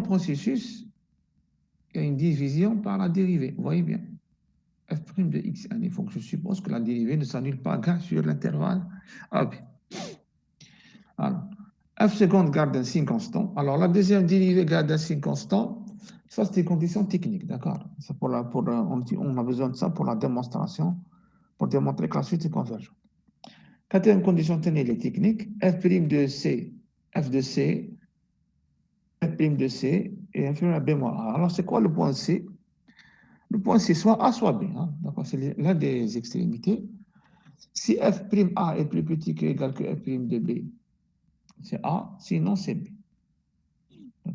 le processus, il y a une division par la dérivée. Vous voyez bien. F' de xn. Il faut que je suppose que la dérivée ne s'annule pas sur l'intervalle AB. Alors, f seconde garde un signe constant. Alors, la deuxième dérivée garde un signe constant. Ça, c'est des conditions techniques, d'accord? On a besoin de ça pour la démonstration, pour démontrer que la suite est convergente. Quatrième condition technique, f' de C, f de C, f' de C est inférieur à B moins A. Alors, c'est quoi le point C? Le point C, soit A, soit B. Hein? D'accord, c'est l'un des extrémités. Si f'A est plus petit que égal que f' de B, c'est A, sinon c'est B.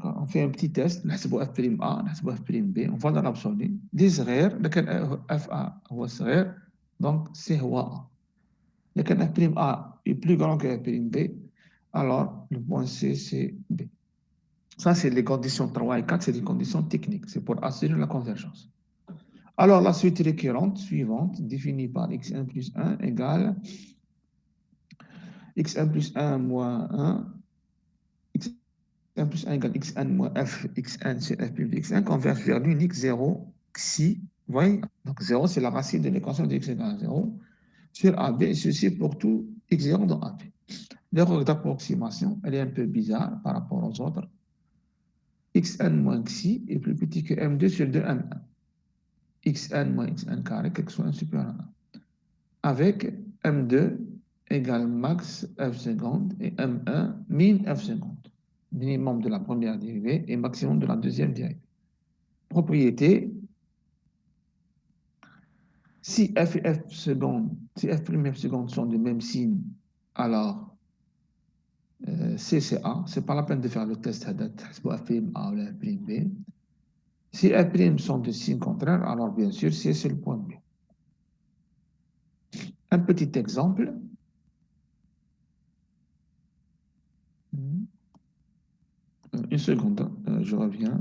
On fait un petit test, نحسبوا f'A, نحسبوا f'B, on va dans l'absolu. دي صغير, لكن fA هو صغير, donc C هو A. لكن f'A est plus grand que f'B, alors le point C, c'est B. Ça, c'est les conditions 3 et 4, c'est des conditions techniques, c'est pour assurer la convergence. Alors, la suite récurrente suivante, définie par x1 plus 1 égale x1 plus 1 moins 1, x1 plus 1 égale xn moins f, xn sur f plus xn, converge vers l'unique 0, xi, vous voyez? Donc 0, c'est la racine de l'équation de x égale à 0, sur AB, et ceci pour tout x0 dans AB. L'erreur d'approximation, elle est un peu bizarre par rapport aux autres. Xn moins xi est plus petit que m2 sur 2m1. Xn moins xn carré, quelque chose supérieur à 1. Avec m2 égale max f seconde et m1 min f seconde. Minimum de la première dérivée et maximum de la deuxième dérivée. Propriété, si f et f seconde, si f' et f seconde sont du même signe, alors C c'est A, c'est pas la peine de faire le test Haddad, f' A ou f' B. Si f' sont de signes contraires, alors bien sûr C c'est le point B. Un petit exemple. Une seconde, je reviens.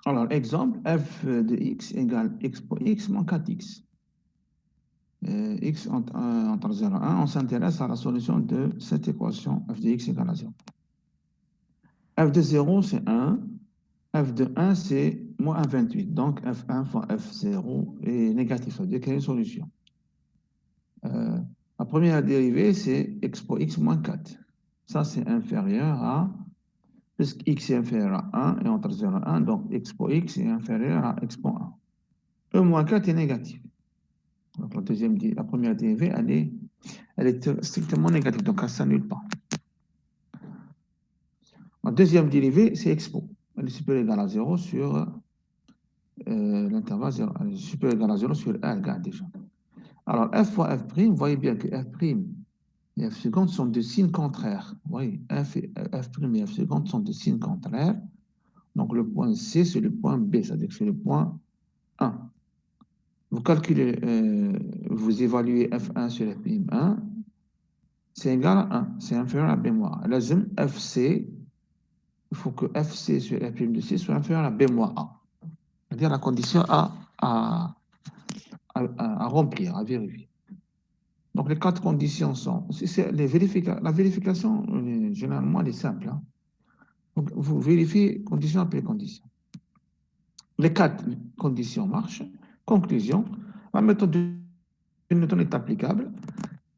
Alors, exemple, f de x égale x pour x moins 4x. X entre 0 et 1, on s'intéresse à la solution de cette équation f de x égale à 0. F de 0, c'est 1. F de 1, c'est moins 28. Donc, F1 fois F0 est négatif. Ça veut dire qu'il y a une solution. La première dérivée, c'est x pour x moins 4. Ça, c'est inférieur à, puisque x est inférieur à 1, et entre 0 et 1, donc x pour x est inférieur à x pour 1. E moins 4 est négatif. Donc, la première dérivée, elle est strictement négative, donc elle ne s'annule pas. La deuxième dérivée, c'est expo. Elle est supérieure ou égale à 0 sur l'intervalle 0. Elle est supérieure ou égale à 0 sur R, regarde déjà. Alors, f fois f', vous voyez bien que f' et f seconde sont de signes contraires. Oui, f prime et f seconde sont de signes contraires. Donc le point C, c'est le point B, c'est-à-dire que c'est le point 1. Vous calculez, vous évaluez f1 sur f'1, c'est égal à 1, c'est inférieur à b moins 1. Lazim fc, il faut que fc sur f' de c soit inférieur à b moins 1. C'est-à-dire la condition à remplir, à vérifier. Donc les 4 conditions sont, la vérification, généralement, elle est simple. Hein. Donc vous vérifiez condition après condition. Les 4 conditions marchent. Conclusion, la méthode de Newton est applicable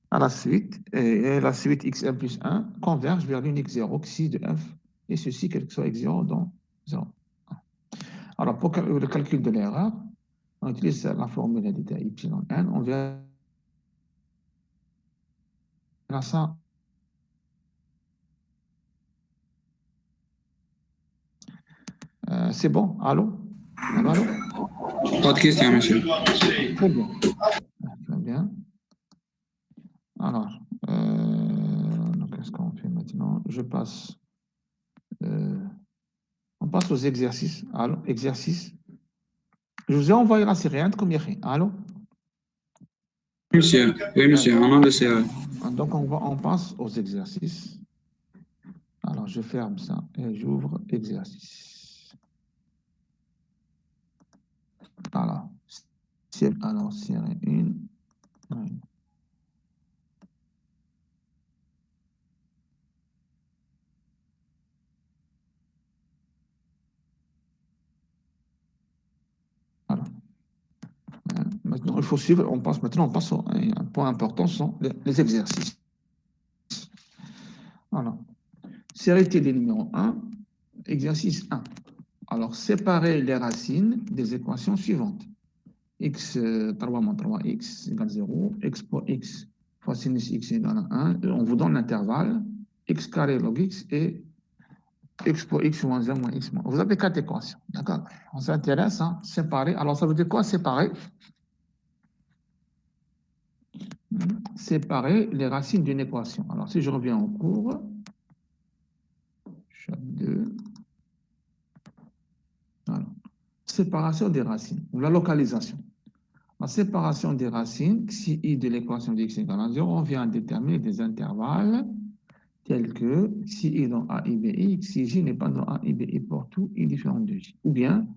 à la suite, et la suite x1 plus 1 converge vers l'unique 0 xi de f, et ceci, quel que soit x0 dans 0. Alors, pour le calcul de l'erreur, on utilise la formule d'état yn, on verra ça. C'est bon? Allô? Allô? Pas de question, monsieur. Très bien. Très bien. Alors, qu'est-ce qu'on fait maintenant? On passe aux exercices. Allô? Exercice. Je vous ai envoyé la série 1 de combien? Allô? Monsieur, oui, monsieur, on a le CA. Donc, on passe aux exercices. Alors, je ferme ça et j'ouvre exercice. Alors, série 1. Oui. Voilà. Maintenant, il faut suivre. On passe à un point important, ce sont les exercices. Voilà. Série TD numéro 1, exercice 1. Alors, séparer les racines des équations suivantes. X 3 moins 3x égale 0, x pour x fois sinus x égale 1. On vous donne l'intervalle, x carré log x et x pour x moins 1 moins x moins. Vous avez 4 équations, d'accord? On s'intéresse à séparer. Alors, ça veut dire quoi séparer? Séparer les racines d'une équation. Alors, si je reviens en cours, chapitre 2, voilà. Séparation des racines, ou la localisation. La séparation des racines, si i de l'équation de x égale à 0, on vient déterminer des intervalles tels que si i dans a, i, b, i, si j n'est pas dans a, i, b, i pour tout i différent de j. Ou bien,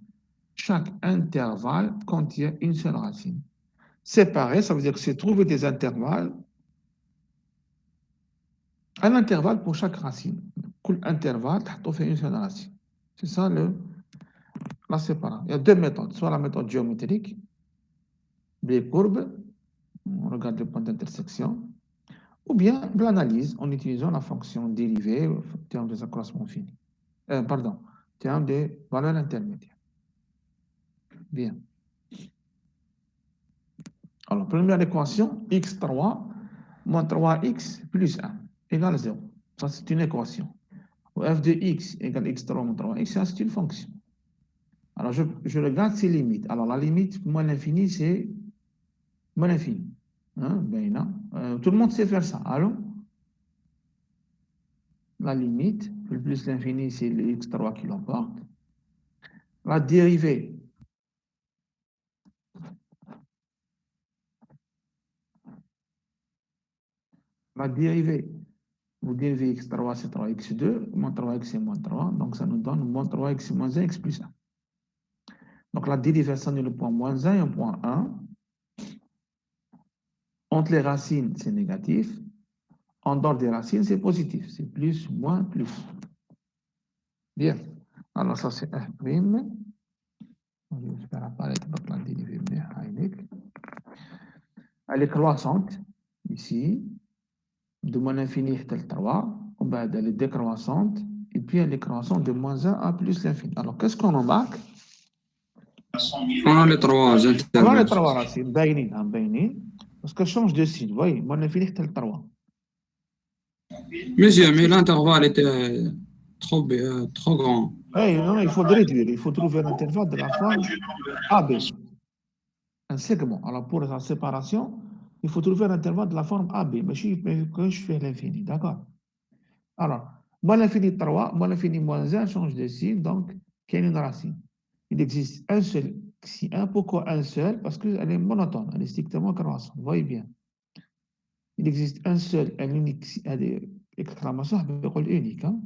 chaque intervalle contient une seule racine. Séparer, ça veut dire que c'est trouver des intervalles, un intervalle pour chaque racine. Quel intervalle, on fait une seule racine. C'est ça la séparation. Il y a deux méthodes, soit la méthode géométrique, des courbes, on regarde le point d'intersection, ou bien de l'analyse en utilisant la fonction dérivée, terme des accroissements finis. Terme des valeurs intermédiaires. Bien. Alors, première équation, x3 moins 3x plus 1 égale 0. Ça, c'est une équation. F de x égale x3 moins 3x, ça, c'est une fonction. Alors, je regarde ses limites. Alors, la limite, moins l'infini, c'est moins l'infini. Hein? Tout le monde sait faire ça. Alors, la limite, plus l'infini, c'est le x3 qui l'emporte. La dérivée, vous dérivez x3, c'est 3x2, moins 3x, c'est moins 3, donc ça nous donne moins 3x moins 1, x plus 1. Donc la dérivation de le point moins 1 et un point 1. Entre les racines, c'est négatif. En dehors des racines, c'est positif. C'est plus, moins, plus. Bien. Alors ça, c'est f'. Je vais faire apparaître la dérivée de Heineck. Elle est croissante, ici, de moins l'infini jusqu'à 3. Elle est décroissante, et puis elle est croissante de moins 1 à plus l'infini. Alors, qu'est-ce qu'on remarque? On a les trois On a les intervalles. trois racines, parce qu'elle change de signe. Vous voyez, moins l'infini jusqu'à 3. Monsieur, mais l'intervalle était trop grand. Oui, non, il faut le réduire. Il faut trouver l'intervalle de la forme AB. Un segment. Alors, pour la séparation, Il faut trouver un intervalle de la forme AB, mais quand je fais l'infini, d'accord? Alors, moins l'infini de 3, moins l'infini moins 1 change de signe, donc il y a une racine. Il existe un seul xi1. Pourquoi un seul? Parce qu'elle est monotone, elle est strictement croissante. Vous voyez bien. Il existe un seul, un unique, exclamation, unique. Hein?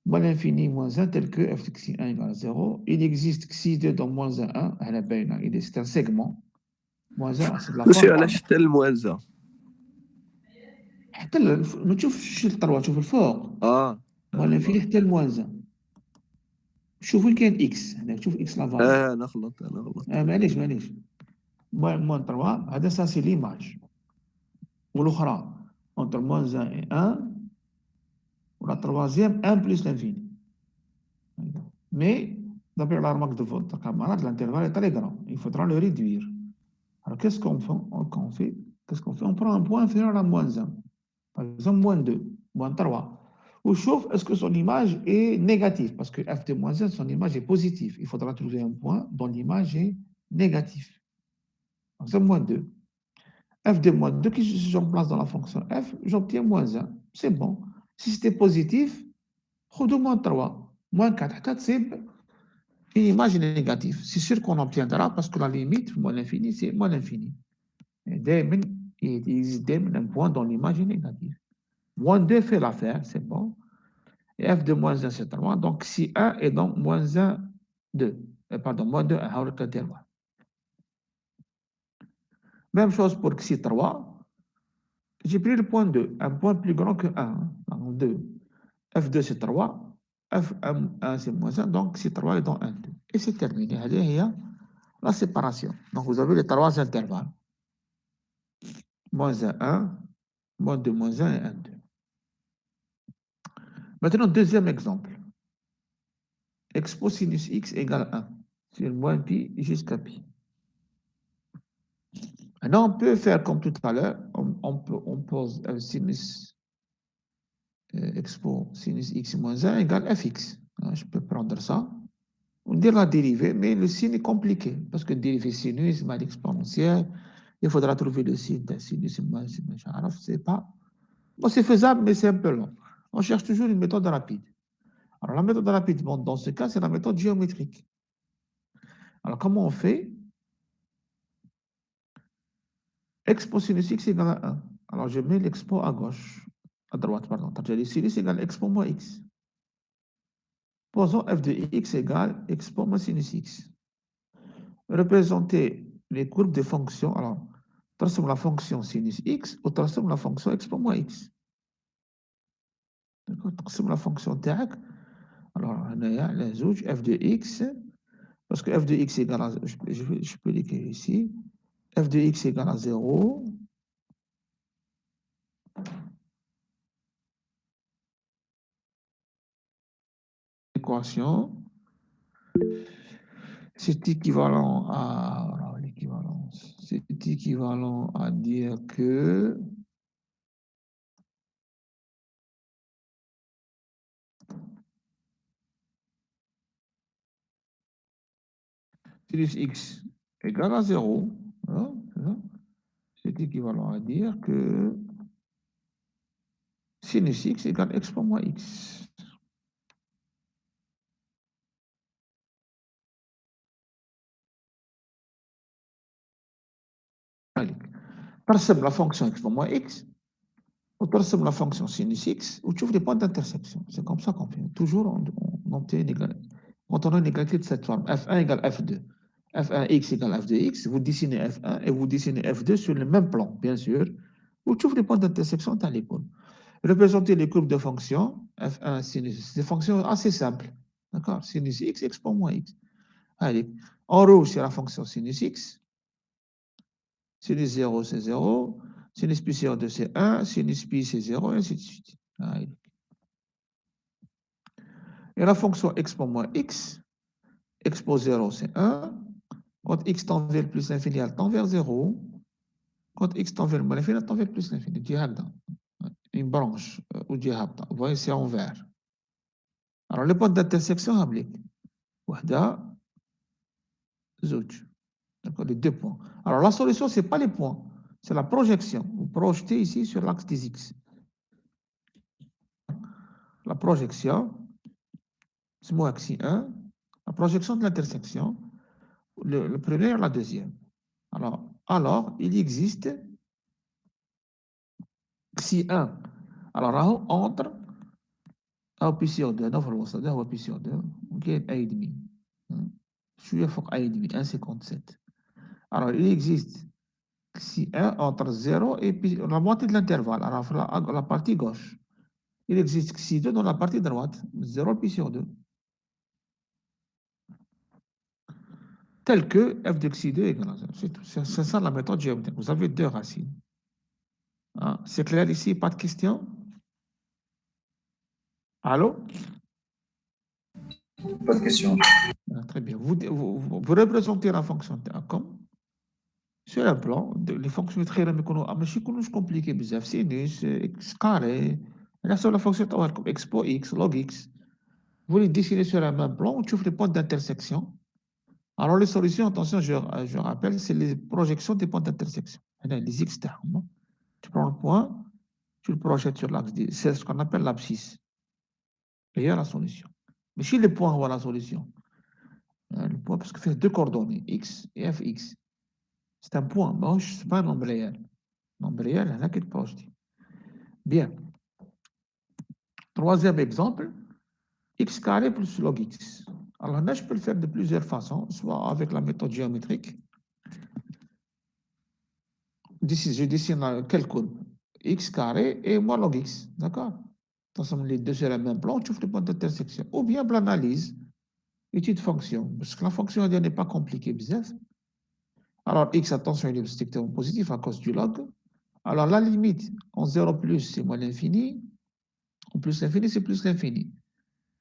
Moins l'infini moins 1 tel que f de xi1 égale à 0. Il existe xi2 dans moins 1, c'est un segment. Moins 1, c'est de la ماشي forme. علاش حتى الموازة حتى ما تشوفش الطروه، تشوف الفوق. moins l'infini حتى الموان 1. شوف وين كاين اكس، هناك تشوف اكس لافال. انا غلط معليش moins 3 هذا سا سي ليماج، والاخرى entre moins 1 et 1 ou la troisième 1 plus l'infini. Mais d'après la remarque de votre camarade, l'intervalle est très grand, il faudra le réduire. Alors qu'est-ce qu'on fait? On prend un point inférieur à moins 1, par exemple moins 2, moins 3. Ou chauffe, est-ce que son image est négative? Parce que f de moins 1, son image est positive. Il faudra trouver un point dont l'image est négative. Par exemple, moins 2. F de moins 2, que j'emplace dans la fonction f, j'obtiens moins 1. C'est bon. Si c'était positif, de moins 3, moins 4, c'est une image négative. C'est sûr qu'on obtiendra parce que la limite, moins l'infini, c'est moins l'infini. Et il existe un point dont l'image est négative. Moins 2 fait l'affaire, c'est bon. Et f de moins 1, c'est 3. Donc, si 1 est donc moins 1, 2. Pardon, moins 2, 1, même chose pour xi 3. J'ai pris le point 2, un point plus grand que 1. Donc 2. F2, c'est 3. F1, c'est moins 1. Donc, xi 3 est dans 1, 2. Et c'est terminé. Il y a la séparation. Donc, vous avez les trois intervalles. Moins 1, 1. Moins 2, moins 1 et 1, 2. Maintenant, deuxième exemple. Expo sinus x égale 1. C'est moins pi jusqu'à pi. Maintenant, on peut faire comme tout à l'heure. On pose sinus expo sinus x moins 1 égale fx. Je peux prendre ça. On dit la dérivée, mais le signe est compliqué. Parce que dérivée sinus, mal exponentielle, il faudra trouver le signe d'un sinus moins c'est pas. Bon, c'est faisable, mais c'est un peu long. On cherche toujours une méthode rapide. Alors, la méthode rapide, bon, dans ce cas, c'est la méthode géométrique. Alors, comment on fait? Expo sinus x égale à 1. Alors, je mets l'expo à gauche, à droite, pardon. C'est-à-dire sinus égale expo moins x. Posons f de x égale expo moins sinus x. Représenter les courbes des fonctions. Alors, transforme la fonction sinus x ou transforme la fonction expo moins x. D'accord? Transforme la fonction TAC. Alors, on a la zouj f de x, parce que f de x égale à, je peux l'écrire ici, f de x égale à 0. Équation. C'est équivalent à, voilà, l'équivalence, c'est équivalent à dire que sinus x égale à 0. Voilà, c'est équivalent à dire que sinus x égale expo moins x. Allez, transforme la fonction expo moins x, ou transforme la fonction sinus x, ou tu ouvres les points d'intersection. C'est comme ça qu'on fait. Toujours, on obtient une égalité. Quand on a une égalité de cette forme, f1 égale f2. F1x égale f de x, vous dessinez f1 et vous dessinez f2 sur le même plan, bien sûr. Vous trouvez les points d'intersection dans l'école. Représenter les courbes de fonctions, f1 sinus, c'est des fonctions assez simples. D'accord? Sinus x, expo moins x. Allez, en rouge, c'est la fonction sinus x. Sinus 0, c'est 0. Sinus pi sur 2, c'est 1. Sinus pi, c'est 0, et ainsi de suite. Allez. Et la fonction expo moins x, expo 0, c'est 1. Quand x tend vers plus l'infini, elle tend vers 0. Quand x tend vers l'infini, elle tend vers plus l'infini. Une branche, ou vous voyez, c'est en vert. Alors, les points d'intersection, Wahda, zouj. D'accord, les deux points. Alors, la solution, ce n'est pas les points. c'est la projection. Vous projetez ici sur l'axe des X. La projection, c'est mon axe 1, la projection de l'intersection, le premier et la deuxième. Alors, il existe xi 1. Alors, entre A plus sur 2, نفر الوسط ده هو P sur 2 وكاين A demi. شوية فوق A demi, 1,57. Alors, il existe xi 1 entre 0 et la moitié de l'intervalle, alors la partie gauche. Il existe xi 2 dans la partie droite, 0 pi sur 2. Tel que f de xi 2 égale à 0. C'est ça la méthode géométrique. Vous avez deux racines. Hein? C'est clair ici, pas de question? Allô? Pas de question. Ah, très bien. Vous représentez la fonction comme sur un plan, les fonctions très compliquées, sinus, x carré, la seule fonction comme expo x, log x. Vous les dessinez sur un même plan, tu fais les points d'intersection. Alors, les solutions, attention, je rappelle, c'est les projections des points d'intersection. Les x, tu prends le point, tu le projettes sur l'axe, c'est ce qu'on appelle l'abscisse. Et il y a la solution. Mais si les points voient la solution, le point, parce que c'est deux coordonnées, x et fx. C'est un point, ce n'est pas un nombre réel. Nombre réel, là qui est positif. Bien. Troisième exemple, x carré plus log x. Alors là, je peux le faire de plusieurs façons, soit avec la méthode géométrique. Je dessine quelle courbe? X carré et moi log x. D'accord? Les deux sur le même plan, tu fais le point d'intersection. Ou bien pour l'analyse, étude fonction. Parce que la fonction n'est pas compliquée, bizarre. Alors x, attention, il est strictement positif à cause du log. Alors la limite en 0 plus, c'est moins l'infini. En plus l'infini, c'est plus l'infini.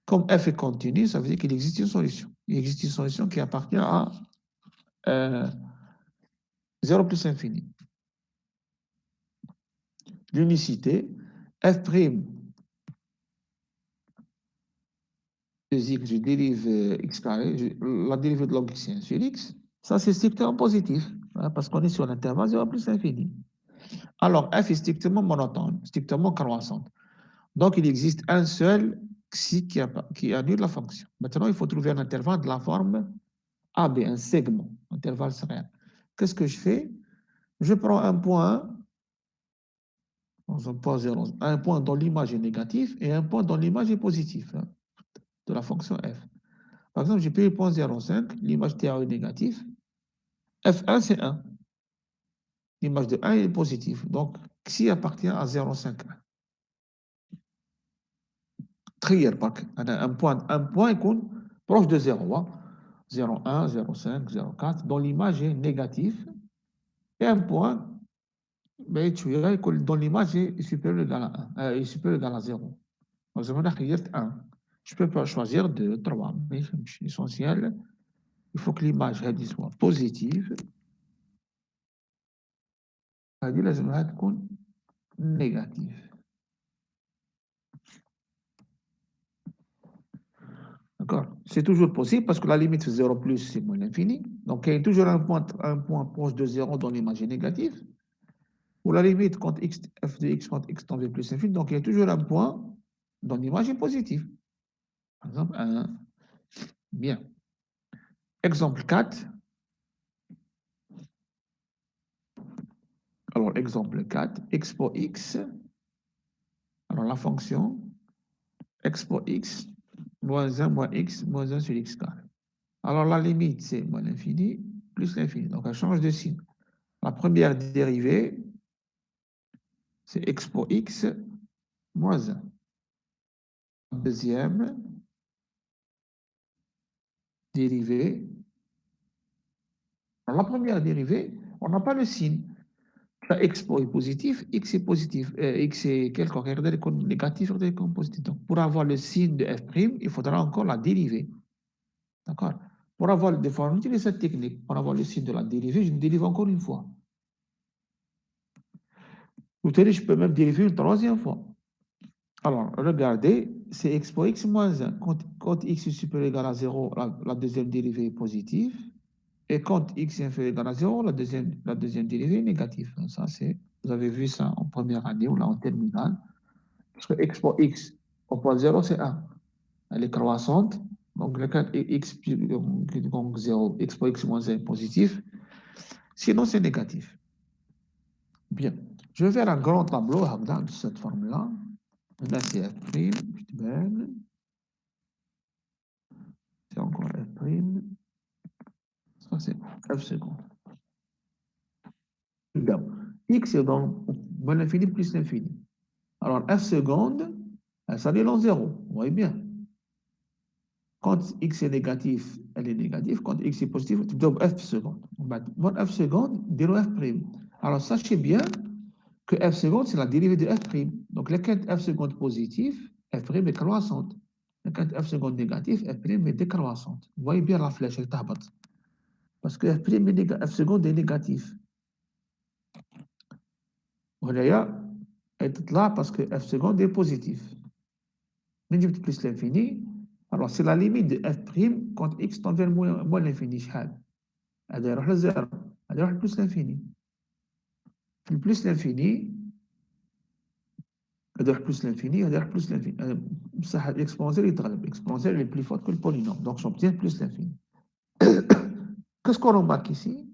Comme f est continu, ça veut dire qu'il existe une solution. Il existe une solution qui appartient à 0 plus infini. L'unicité, f' de x, je dérive x carré, la dérivée de log x sur x, ça c'est strictement positif, hein, parce qu'on est sur l'intervalle 0 plus infini. Alors f est strictement monotone, strictement croissante. Donc il existe un seul xi qui annule la fonction. Maintenant, il faut trouver un intervalle de la forme AB, un segment, intervalle réel. Qu'est-ce que je fais? Je prends un point, dans un point 0, un point dont l'image est négative et un point dont l'image est positive, hein, de la fonction f. Par exemple, j'ai pris le point 0,5, l'image TA est négative. F1, c'est 1. L'image de 1 est positive. Donc, xi appartient à 0,5. Trier, un point est proche de 0. 0,1, 0,5, 0,4, dont l'image est négative. Et un point dont l'image est supérieure ou égale à 1, est supérieure ou égale à 0. Donc, je vais 1. Je peux pas choisir 2, 3, mais c'est essentiel. Il faut que l'image soit positive. هذه لازمها تكون négative. D'accord? C'est toujours possible parce que la limite de 0 plus, c'est moins l'infini. Donc, il y a toujours un point proche de 0 dont l'image est négative. Ou la limite quand x, f de x quand x tend vers plus infini. Donc, il y a toujours un point dont l'image est positive. Par exemple, 1. Bien. Exemple 4. Alors, exemple 4. Expo x. Alors, la fonction expo x moins 1 moins x moins 1 sur x carré. Alors, la limite, c'est moins l'infini plus l'infini. Donc, elle change de signe. La première dérivée, c'est expo x moins 1. La deuxième dérivée. Alors, la première dérivée, on n'a pas le signe. Expo est positif, x est positif, x est quelque chose négatif ou positif. Donc, pour avoir le signe de f', il faudra encore la dérivée. D'accord? Pour avoir le déformation, on utilise cette technique. Pour avoir le signe de la dérivée, je dérive encore une fois. Ou je peux même dériver une troisième fois. Alors, regardez, c'est expo x moins 1. Quand x est supérieur ou égal à 0, la deuxième dérivée est positive. Et quand x est inférieur ou égal à 0, la deuxième dérivée est négative. Ça, vous avez vu ça en première année ou là en terminale. Parce que x pour x au point 0, c'est 1. Elle est croissante. Donc, le cas x plus 0, x pour x moins 1 est positif. Sinon, c'est négatif. Bien. Je vais faire un grand tableau de cette forme-là. Là, c'est f'. C'est encore f'. Ça, c'est f seconde. Bien. X est dans moins l'infini plus l'infini. Alors, f seconde, elle s'annule en 0. Vous voyez bien. Quand x est négatif, elle est négative. Quand x est positif, tu dois f seconde. Bon, f seconde, délo f prime. Alors, sachez bien que f seconde, c'est la dérivée de f prime. Donc, lequel f seconde positive, f prime est croissante. Lequel f seconde négative, f prime est décroissante. Vous voyez bien la flèche, elle tabat. Parce que f prime f seconde est négatif. Voilà, elle est là parce que f seconde est positif. Mais plus l'infini, alors c'est la limite de f prime quand x tend vers moins l'infini. هذا يروح للزيرو، هذا يروح لبلس l'infini. في plus l'infini، هذا يروح plus l'infini، هذا يروح plus l'infini. بصح l'exponentiel يتغلب، l'exponentiel est plus fort que le polynôme, donc j'obtiens plus l'infini. Qu'est-ce qu'on remarque ici?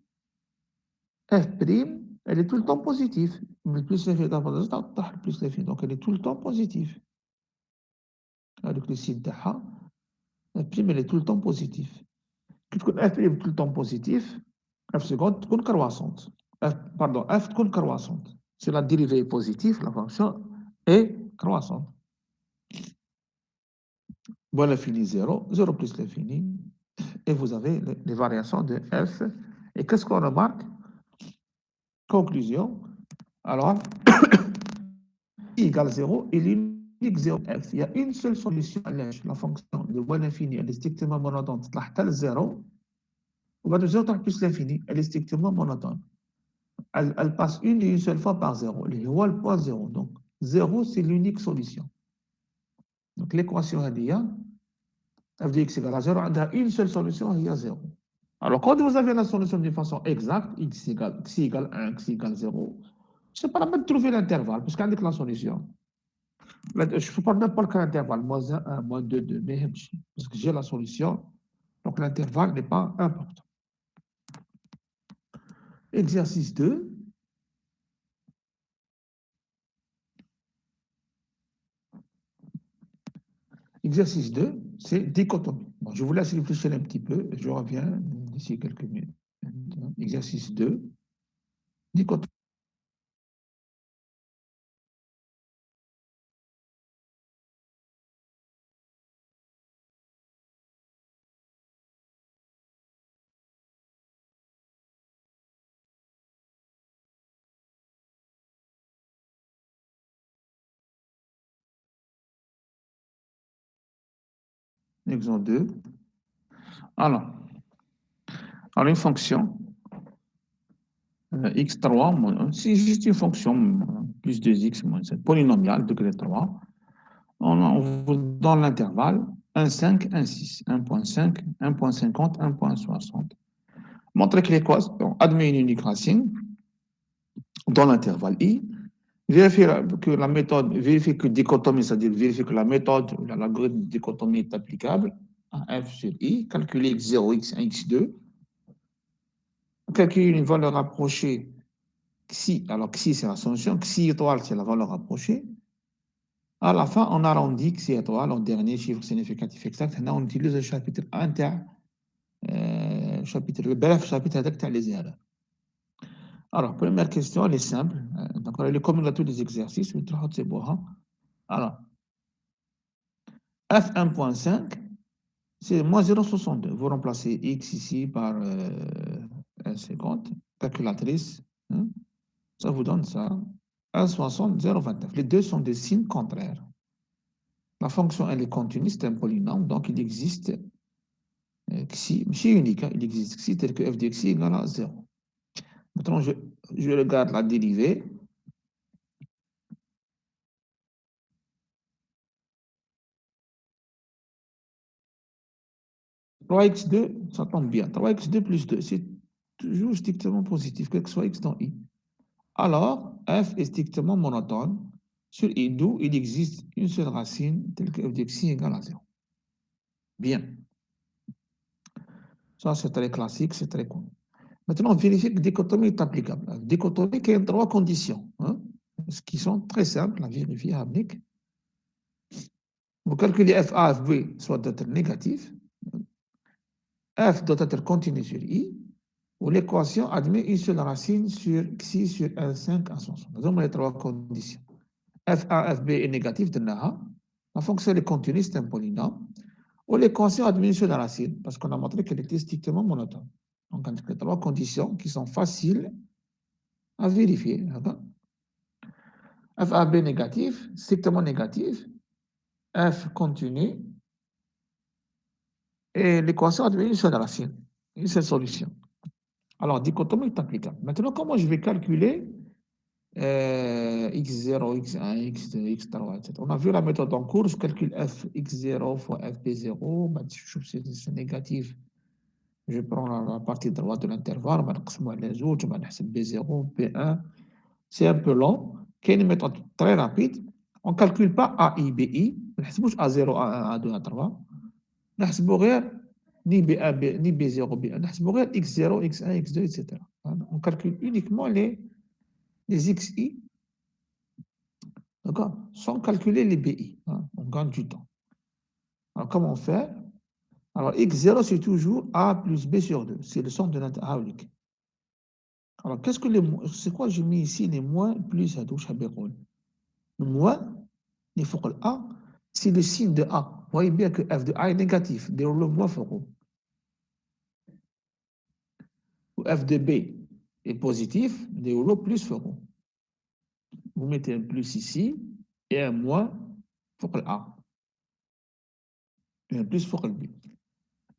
f prime, elle est tout le temps positive. Mais plus l'infini d'avant, plus l'infini, donc elle est tout le temps positive. Avec le signe تاعها f prime, elle est tout le temps positive. كي تكون f prime tout le temps positif, f seconde تكون croissante. Pardon, f تكون croissante. C'est la dérivée positive, la fonction est croissante. Bon, l'infini 0, 0 plus l'infini, et vous avez les variations de f. Et qu'est-ce qu'on remarque? Conclusion. Alors, i égale 0 et l'unique 0f. Il y a une seule solution à la fonction de bon l'infini, elle est strictement monotone, تطلع 0. On va de 0 plus l'infini, elle est strictement monotone. Elle passe une seule fois par 0. Le point 0. Donc, 0, c'est l'unique solution. Donc, l'équation RDA, f de x égale à 0, elle a une seule solution, il y a 0. Alors, quand vous avez la solution d'une façon exacte, x égale 1, x égale 0, je ne peux pas même trouver l'intervalle, parce qu'avec la solution, je ne peux pas n'importe quel intervalle, moins 1, 1, moins 2, 2, mais parce que j'ai la solution, donc l'intervalle n'est pas important. Exercice 2. Exercice 2, c'est dichotomie. Bon, je vous laisse réfléchir un petit peu, je reviens d'ici quelques minutes. Exercice 2, dichotomie. Exemple 2. Alors, une fonction x3, c'est juste une fonction plus 2x moins 7, polynomiale, degré 3. On vous donne l'intervalle 1,5, 1,6, 1,5, 1,50, 1,60. Montrez que les causes, admet une unique racine dans l'intervalle i. Vérifiez que la méthode, vérifiez que dichotomie, c'est-à-dire vérifiez que la méthode ou l'algorithme de dichotomie est applicable à f sur i. Calculez x0, x1, x2. Calculez une valeur approchée xi, alors xi c'est la solution, xi étoile c'est la valeur approchée. À la fin, on arrondit xi étoile en dernier chiffre significatif exact. Là, on utilise le chapitre 1 chapitre, bref, chapitre avec les erreurs. Alors, première question, elle est simple. Donc, elle est commune à tous les exercices. Alors, f1.5, c'est moins 0,62. Vous remplacez x ici par 1,50. Calculatrice. Hein, ça vous donne ça. 1,60, 0,29. Les deux sont des signes contraires. La fonction, elle est continue, c'est un polynôme, donc il existe xi, c'est unique, hein, il existe xi tel que f de xi égale à 0. Maintenant, je regarde la dérivée. 3x2, ça tombe bien. 3x2 plus 2, c'est toujours strictement positif, quel que soit x dans i. Alors, f est strictement monotone sur i, d'où il existe une seule racine telle que f de x égale à 0. Bien. Ça, c'est très classique, c'est très connu. Maintenant, on vérifie que la dichotomie est applicable. La dichotomie qui a trois conditions, hein, qui sont très simples à vérifier à Nick. Vous calculez f a, f b, soit doit être négatif. F doit être continu sur i, où l'équation admet une seule racine sur xi sur L5 à son sens. Donc, les trois conditions. F a, f b est négatif de Naha. La fonction est continue, c'est un polynôme. Où l'équation admet une seule racine, parce qu'on a montré qu'elle était strictement monotone. Donc, les trois conditions qui sont faciles à vérifier. FAB négatif, strictement négatif, F continu, et l'équation admet une seule racine, une seule solution. Alors, dichotomie est applicable. Maintenant, comment je vais calculer x0, x1, x2, x3, etc. On a vu la méthode en cours, je calcule f x0 fois fb0, c'est négatif. Je prends la partie droite de l'intervalle, les autres, je b0, b1. C'est un peu long. Il y a une méthode très rapide. On ne calcule pas AI, BI. On ne A0, A1, A2, A3. On ne ni B1, ni B0, B1. On ne X0, X1, X2, etc. On calcule uniquement les XI, sans calculer les BI. On gagne du temps. Alors, comment on fait? Alors, X0, c'est toujours A plus B sur 2. C'est le centre de l'intervalle. Alors, qu'est-ce que c'est quoi j'ai mis ici les moins plus à douche à Béroul? Le moins, il faut que A, c'est le signe de A. Vous voyez bien que f de A est négatif. Déroule le moins fort. Ou f de B est positif. Déroule le plus fort. Vous mettez un plus ici et un moins pour le A. Et un plus pour le B.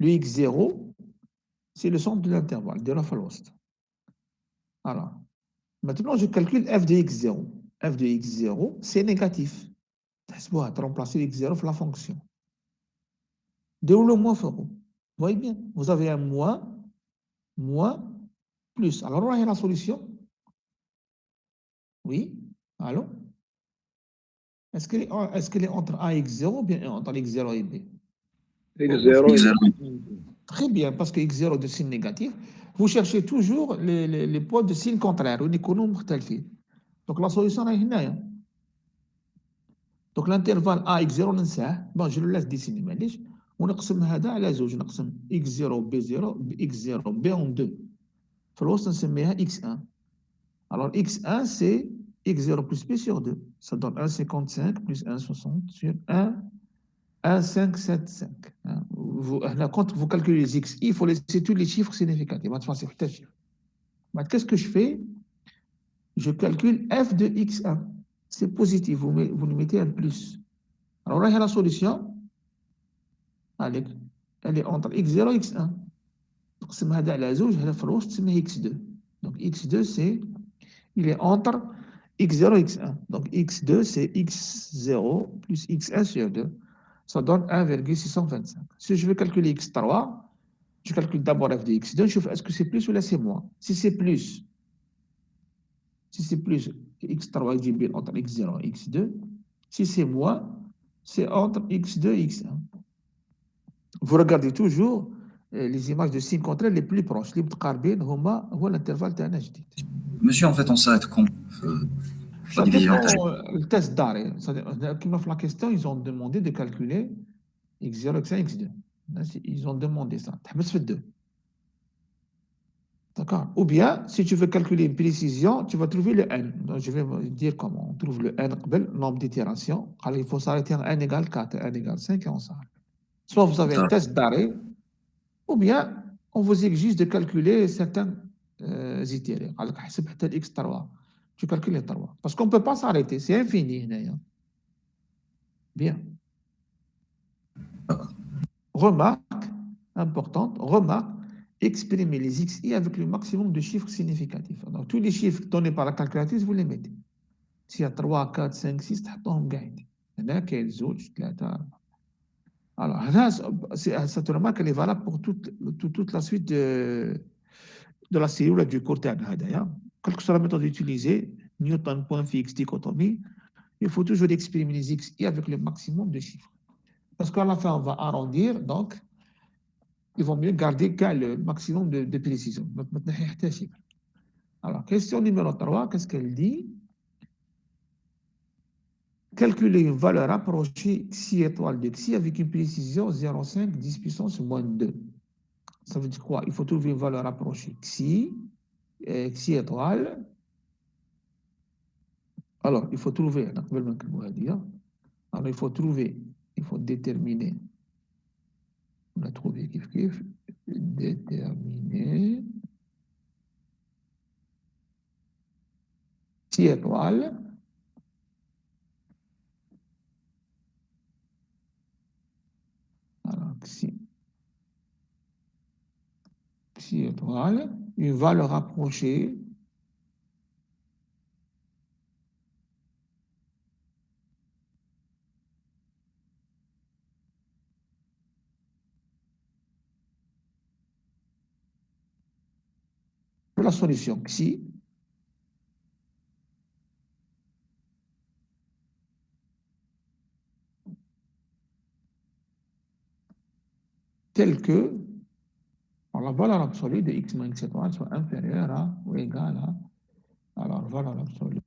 Le x0, c'est le centre de l'intervalle, de la Falost. Alors, maintenant, je calcule f de x0. F de x0, c'est négatif. C'est remplacer x0 par la fonction. Déroule le moins fort. Vous voyez bien, vous avez un moins, plus. Alors, on a la solution. Oui. Allô? Est-ce qu'elle est entre A et X0 ou bien entre X0 et B? X0. Très bien, parce que X0 de signe négatif, vous cherchez toujours les points de signe contraire, ou donc la solution est là. Donc l'intervalle A X0 bon, je le laisse dessiner, معليش ونقسم هذا على زوج نقسم X0 B0 X0 B en 2 في الوسط نسميها X1. Alors X1 c'est X0 plus B sur 2. Ça donne 1,55 plus 1,60 sur 1,575. Quand vous calculez les XI, il faut laisser tous les chiffres significatifs. Qu'est-ce que je fais? Je calcule F de X1. C'est positif, vous le mettez un plus. Alors là, il y a la solution. Allez, elle est entre X0 et X1. Donc, c'est X2. Donc, X2, il est entre X0 et X1. Donc, X2, c'est X0 plus X1 sur 2. Ça donne 1,625. Si je veux calculer X3, je calcule d'abord f de X2, je fais est-ce que c'est plus ou là c'est moins. Si c'est plus, X3 est divisé entre X0 et X2. Si c'est moins, c'est entre X2 et X1. Vous regardez toujours les images de signes contraires les plus proches. Les متقاربين هو l'intervalle تاعنا جديد. Monsieur, en fait, on s'arrête quand Ça dépend le test d'arrêt. Comme la question, ils ont demandé de calculer X0, X1, X2. Ils ont demandé ça. Tu fait 2. D'accord? Ou bien, si tu veux calculer une précision, tu vas trouver le n. Donc, je vais vous dire comment. On trouve le n, le nombre d'itérations. Alors, il faut s'arrêter à n égale 4, n égale 5 et on s'arrête. Soit vous avez un test d'arrêt, ou bien on vous exige de calculer certains itérés. Alors, x3. Tu calcules les 3. Parce qu'on ne peut pas s'arrêter, c'est infini. Bien. Remarque importante, exprimer les xi avec le maximum de chiffres significatifs. Donc, tous les chiffres donnés par la calculatrice, vous les mettez. S'il y a 3, 4, 5, 6, تحطوهم قاعدين. هنا كاين 2, 3, 4. Alors, là, cette remarque, elle est valable pour toute la suite de la cellule du court terme. Quelle que soit la méthode utilisée, Newton, point fixe, dichotomie, il faut toujours exprimer les xi avec le maximum de chiffres. Parce qu'à la fin, on va arrondir, donc il vaut mieux garder qu'à le maximum de précision. Alors, question numéro 3, qu'est-ce qu'elle dit? Calculer une valeur approchée xi étoile de xi avec une précision 0,5 10 puissance moins 2. Ça veut dire quoi? Il faut trouver une valeur approchée xi, xi étoile. Alors, il faut trouver, alors il faut déterminer, on a trouvé kif, déterminer xi étoile alors xi étoile, une valeur approchée de la solution xi telle que la valeur absolue de x moins x étoile soit inférieure à ou égale à, alors valeur absolue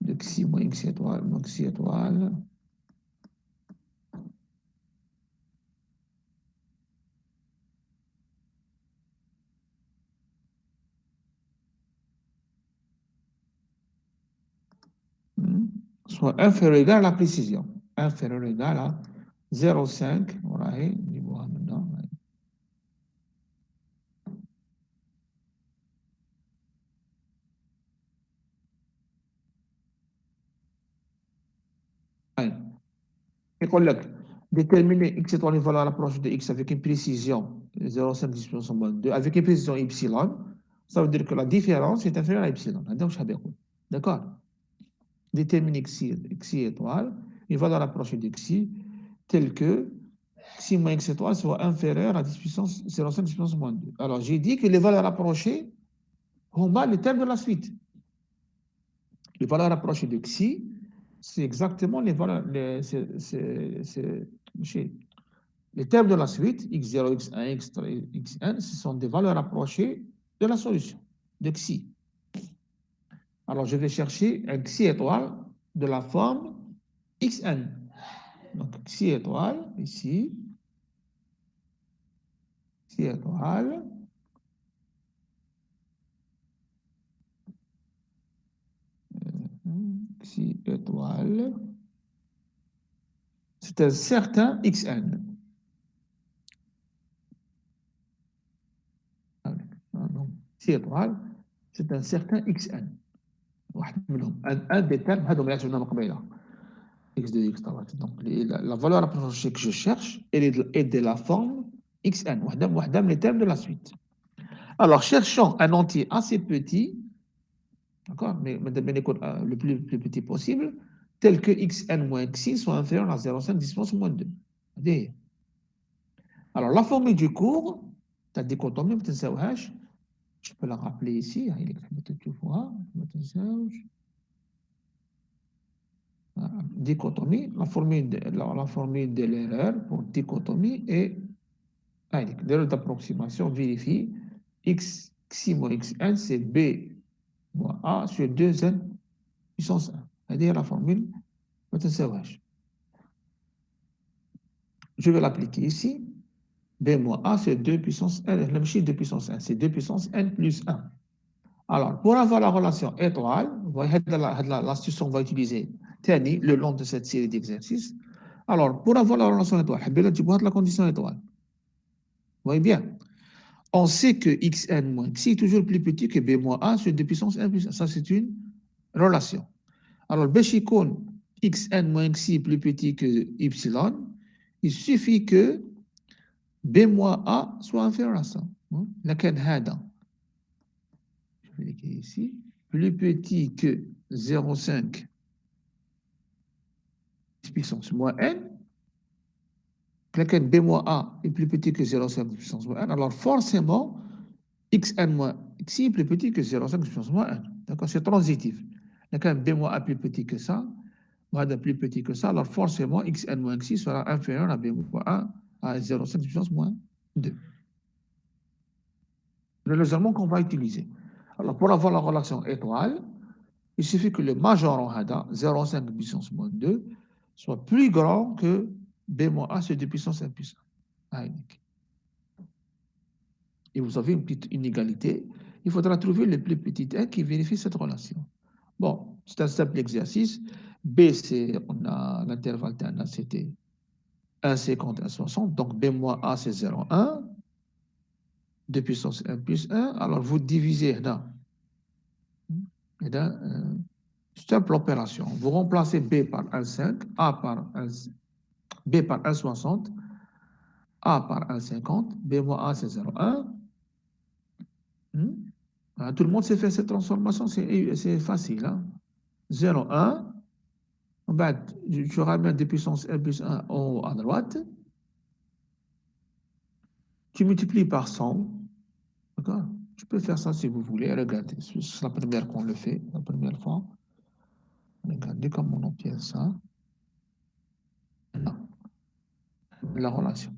de xi moins x étoile, donc xi étoile, soit inférieur ou égal à la précision. Inférieur ou égal à 0,5, maintenant. Déterminer x étoile une valeur approche de x avec une précision 0,5 10 puissance moins 2, avec une précision epsilon, ça veut dire que la différence est inférieure à epsilon. D'accord? Déterminer xi étoile, une valeur approchée de xi, telle que xi moins x étoile soit inférieure à 10 puissance 0,5 10 puissance moins 2. Alors, j'ai dit que les valeurs approchées ont mal les termes de la suite. Les valeurs approchées de xi, c'est exactement les valeurs, les termes de la suite, x0, x1, x3, xn, ce sont des valeurs approchées de la solution, de xi. Alors, je vais chercher un xi étoile de la forme xn. Donc, xi étoile, ici, xi étoile, xi étoile, c'est un certain xn. Donc, xi étoile, c'est un certain xn. Un des termes, x2, x3. Donc, la valeur approchée que je cherche, elle est de la forme xn. Les termes de la suite. Alors, cherchons un entier assez petit, d'accord, mais le plus petit possible, tel que xn moins xi soit inférieur à 0,5 10 moins 2. Alors, la formule du cours, tu as dichotomie, je peux la rappeler ici, il est dichotomie, la formule de l'erreur pour dichotomie est l'erreur d'approximation vérifie xi moins xn, c'est b moins a sur 2n puissance 1. C'est-à-dire la formule, je vais l'appliquer ici. B moins a, c'est 2 puissance n, le chiffre de puissance 1, c'est 2 puissance n plus 1. Alors, pour avoir la relation étoile, vous voyez, l'astuce qu'on va utiliser le long de cette série d'exercices. Alors, pour avoir la relation étoile, la condition étoile. Vous voyez bien, on sait que xn moins xi est toujours plus petit que b moins a sur 2 puissance n plus 1. Ça, c'est une relation. Alors, béchicone xn moins xi est plus petit que epsilon, il suffit que b moins a soit inférieur à ça. Laquelle hada. Je vais l'écrire ici. Plus petit que 0,5 10 puissance moins n, laquelle b moins a est plus petit que 0,5 puissance moins n, alors forcément, xn moins xi est plus petit que 0,5 puissance moins n. D'accord? C'est transitif. Laquelle b moins a plus petit que ça, moins plus petit que ça, alors forcément, xn moins xi sera inférieur à b moins a à 0,5 puissance moins 2. Le raisonnement qu'on va utiliser. Alors, pour avoir la relation étoile, il suffit que le majorant HADA, 0,5 puissance moins 2, soit plus grand que B moins A sur 2 puissance 1 puissance 1. Et vous avez une petite inégalité. Il faudra trouver le plus petit n qui vérifie cette relation. Bon, c'est un simple exercice. B, c'est, on a l'intervalle ternaire, c'était 1,50, 1,60. Donc B moins A, c'est 0,1. 2 puissance 1 plus 1. Alors, vous divisez là. Et là, simple opération. Vous remplacez B par 1,5, A par 1, B par 1,60, A par 1,50, B moins A c'est 0,1. Tout le monde sait faire cette transformation, c'est facile. Hein? 0,1, ben, tu ramènes des puissances 1 plus 1 en haut à droite, tu multiplies par 100, d'accord? Tu peux faire ça si vous voulez, regardez, c'est la première qu'on le fait, la première fois. Regardez comment on obtient ça. Là. La relation.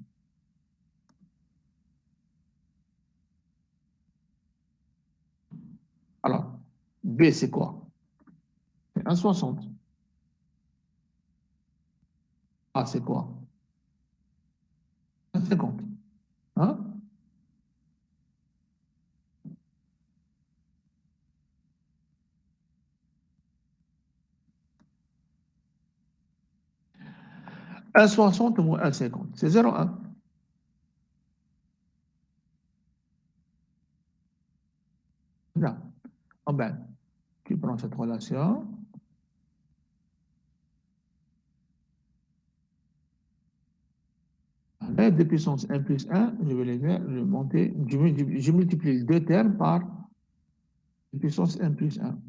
Alors, B, c'est quoi? C'est 1,60. A, c'est quoi? 1,50. Hein? « 1,60 moins 1,50. C'est 0,1. Là. Oh ben, tu prends cette relation. Là, 2 puissance 1 plus 1, je vais les faire, je vais monter, je multiplie les deux termes par 2 puissance 1 plus 1.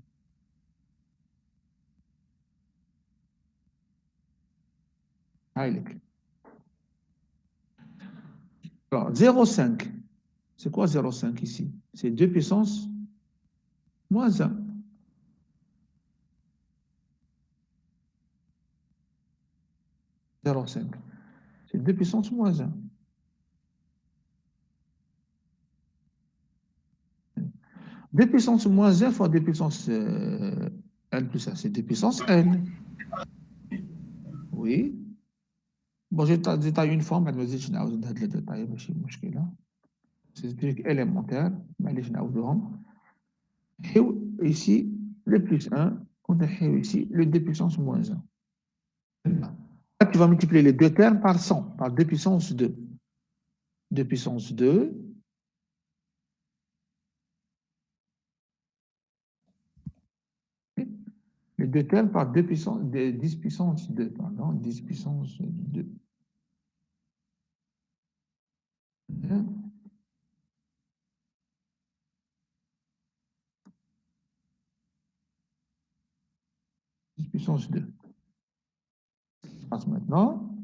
Alors, 0,5. C'est quoi 0,5 ici? C'est 2 puissance moins 1. C'est 2 puissance moins 1. Deux puissance moins 1 fois 2 puissance n plus 1, c'est 2 puissance n. Oui. Bon, j'ai détaillé une fois, mademoiselle, je n'ai pas de détails, mais c'est un truc élémentaire, mais je n'ai pas de ici, le plus 1, on a ici le 2 puissance moins 1. Là, tu vas multiplier les deux termes par 100, par 2 puissance 2. 2 puissance 2. Les deux termes par 2 puissance, 10 puissance 2, pardon, 10 puissance 2. 10 puissance 2. Passe maintenant.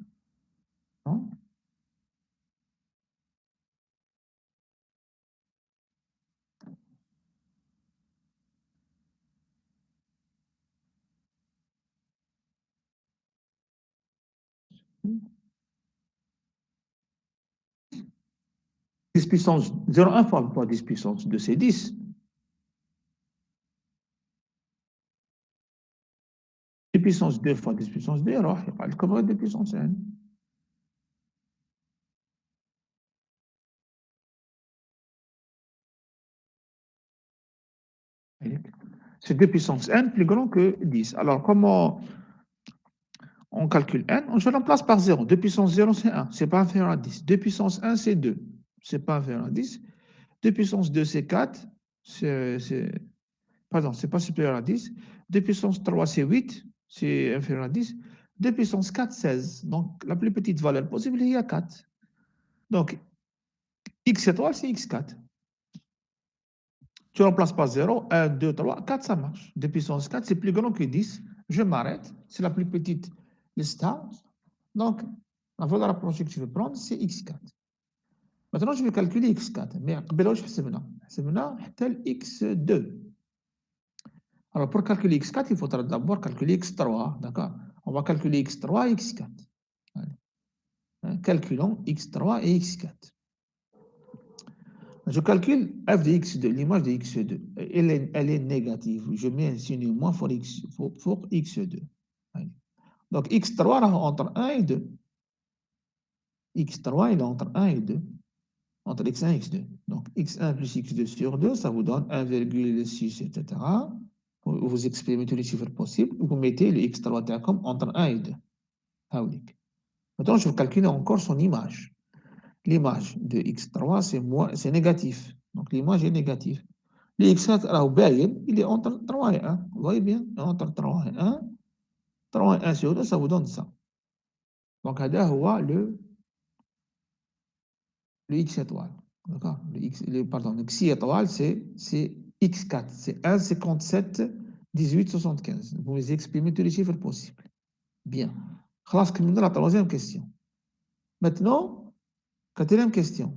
Non? Puissance 0,1 fois 10 puissance 2, c'est 10. 10 puissance 2 fois 10 puissance 2, alors il y a le 2 puissance n. C'est 2 puissance n plus grand que 10. Alors, comment on calcule n? On se remplace par 0. 2 puissance 0, c'est 1. Ce n'est pas inférieur à 10. 2 puissance 1, c'est 2. Ce n'est pas inférieur à 10. 2 puissance 2, c'est 4. Pardon, ce n'est pas supérieur à 10. 2 puissance 3, c'est 8. C'est inférieur à 10. 2 puissance 4, 16. Donc, la plus petite valeur possible, il y a 4. Donc, x étoile, c'est x4. Tu remplaces par 0, 1, 2, 3, 4, ça marche. 2 puissance 4, c'est plus grand que 10. Je m'arrête. C'est la plus petite le stade. Donc, la valeur approchée que je vais prendre, c'est x4. Maintenant, je vais calculer x4. Mais قبل حسبنا حتى x2. Alors, pour calculer x4, il faudra d'abord calculer x3. D'accord? On va calculer x3 et x4. Allez. Calculons x3 et x4. Je calcule f de x2, l'image de x2. Elle est négative. Je mets un signe moins pour x2. Allez. Donc, x3 là, entre 1 et 2. x3 il est entre 1 et 2. Entre x1 et x2. Donc, x1 plus x2 sur 2, ça vous donne 1,6, etc. Vous exprimez tous les chiffres possibles. Vous mettez le x3 comme entre 1 et 2. Maintenant, je vais calculer encore son image. L'image de x3, c'est négatif. Donc, l'image est négative. Le x4, il est entre 3 et 1. Vous voyez bien? Entre 3 et 1. 3 et 1 sur 2, ça vous donne ça. Donc, هذا هو le x étoile. D'accord? Le xi étoile, c'est x4. C'est 1, 57, 18, 75. Vous les exprimez tous les chiffres possibles. Bien. خلاص كملنا la troisième question. Maintenant, quatrième question.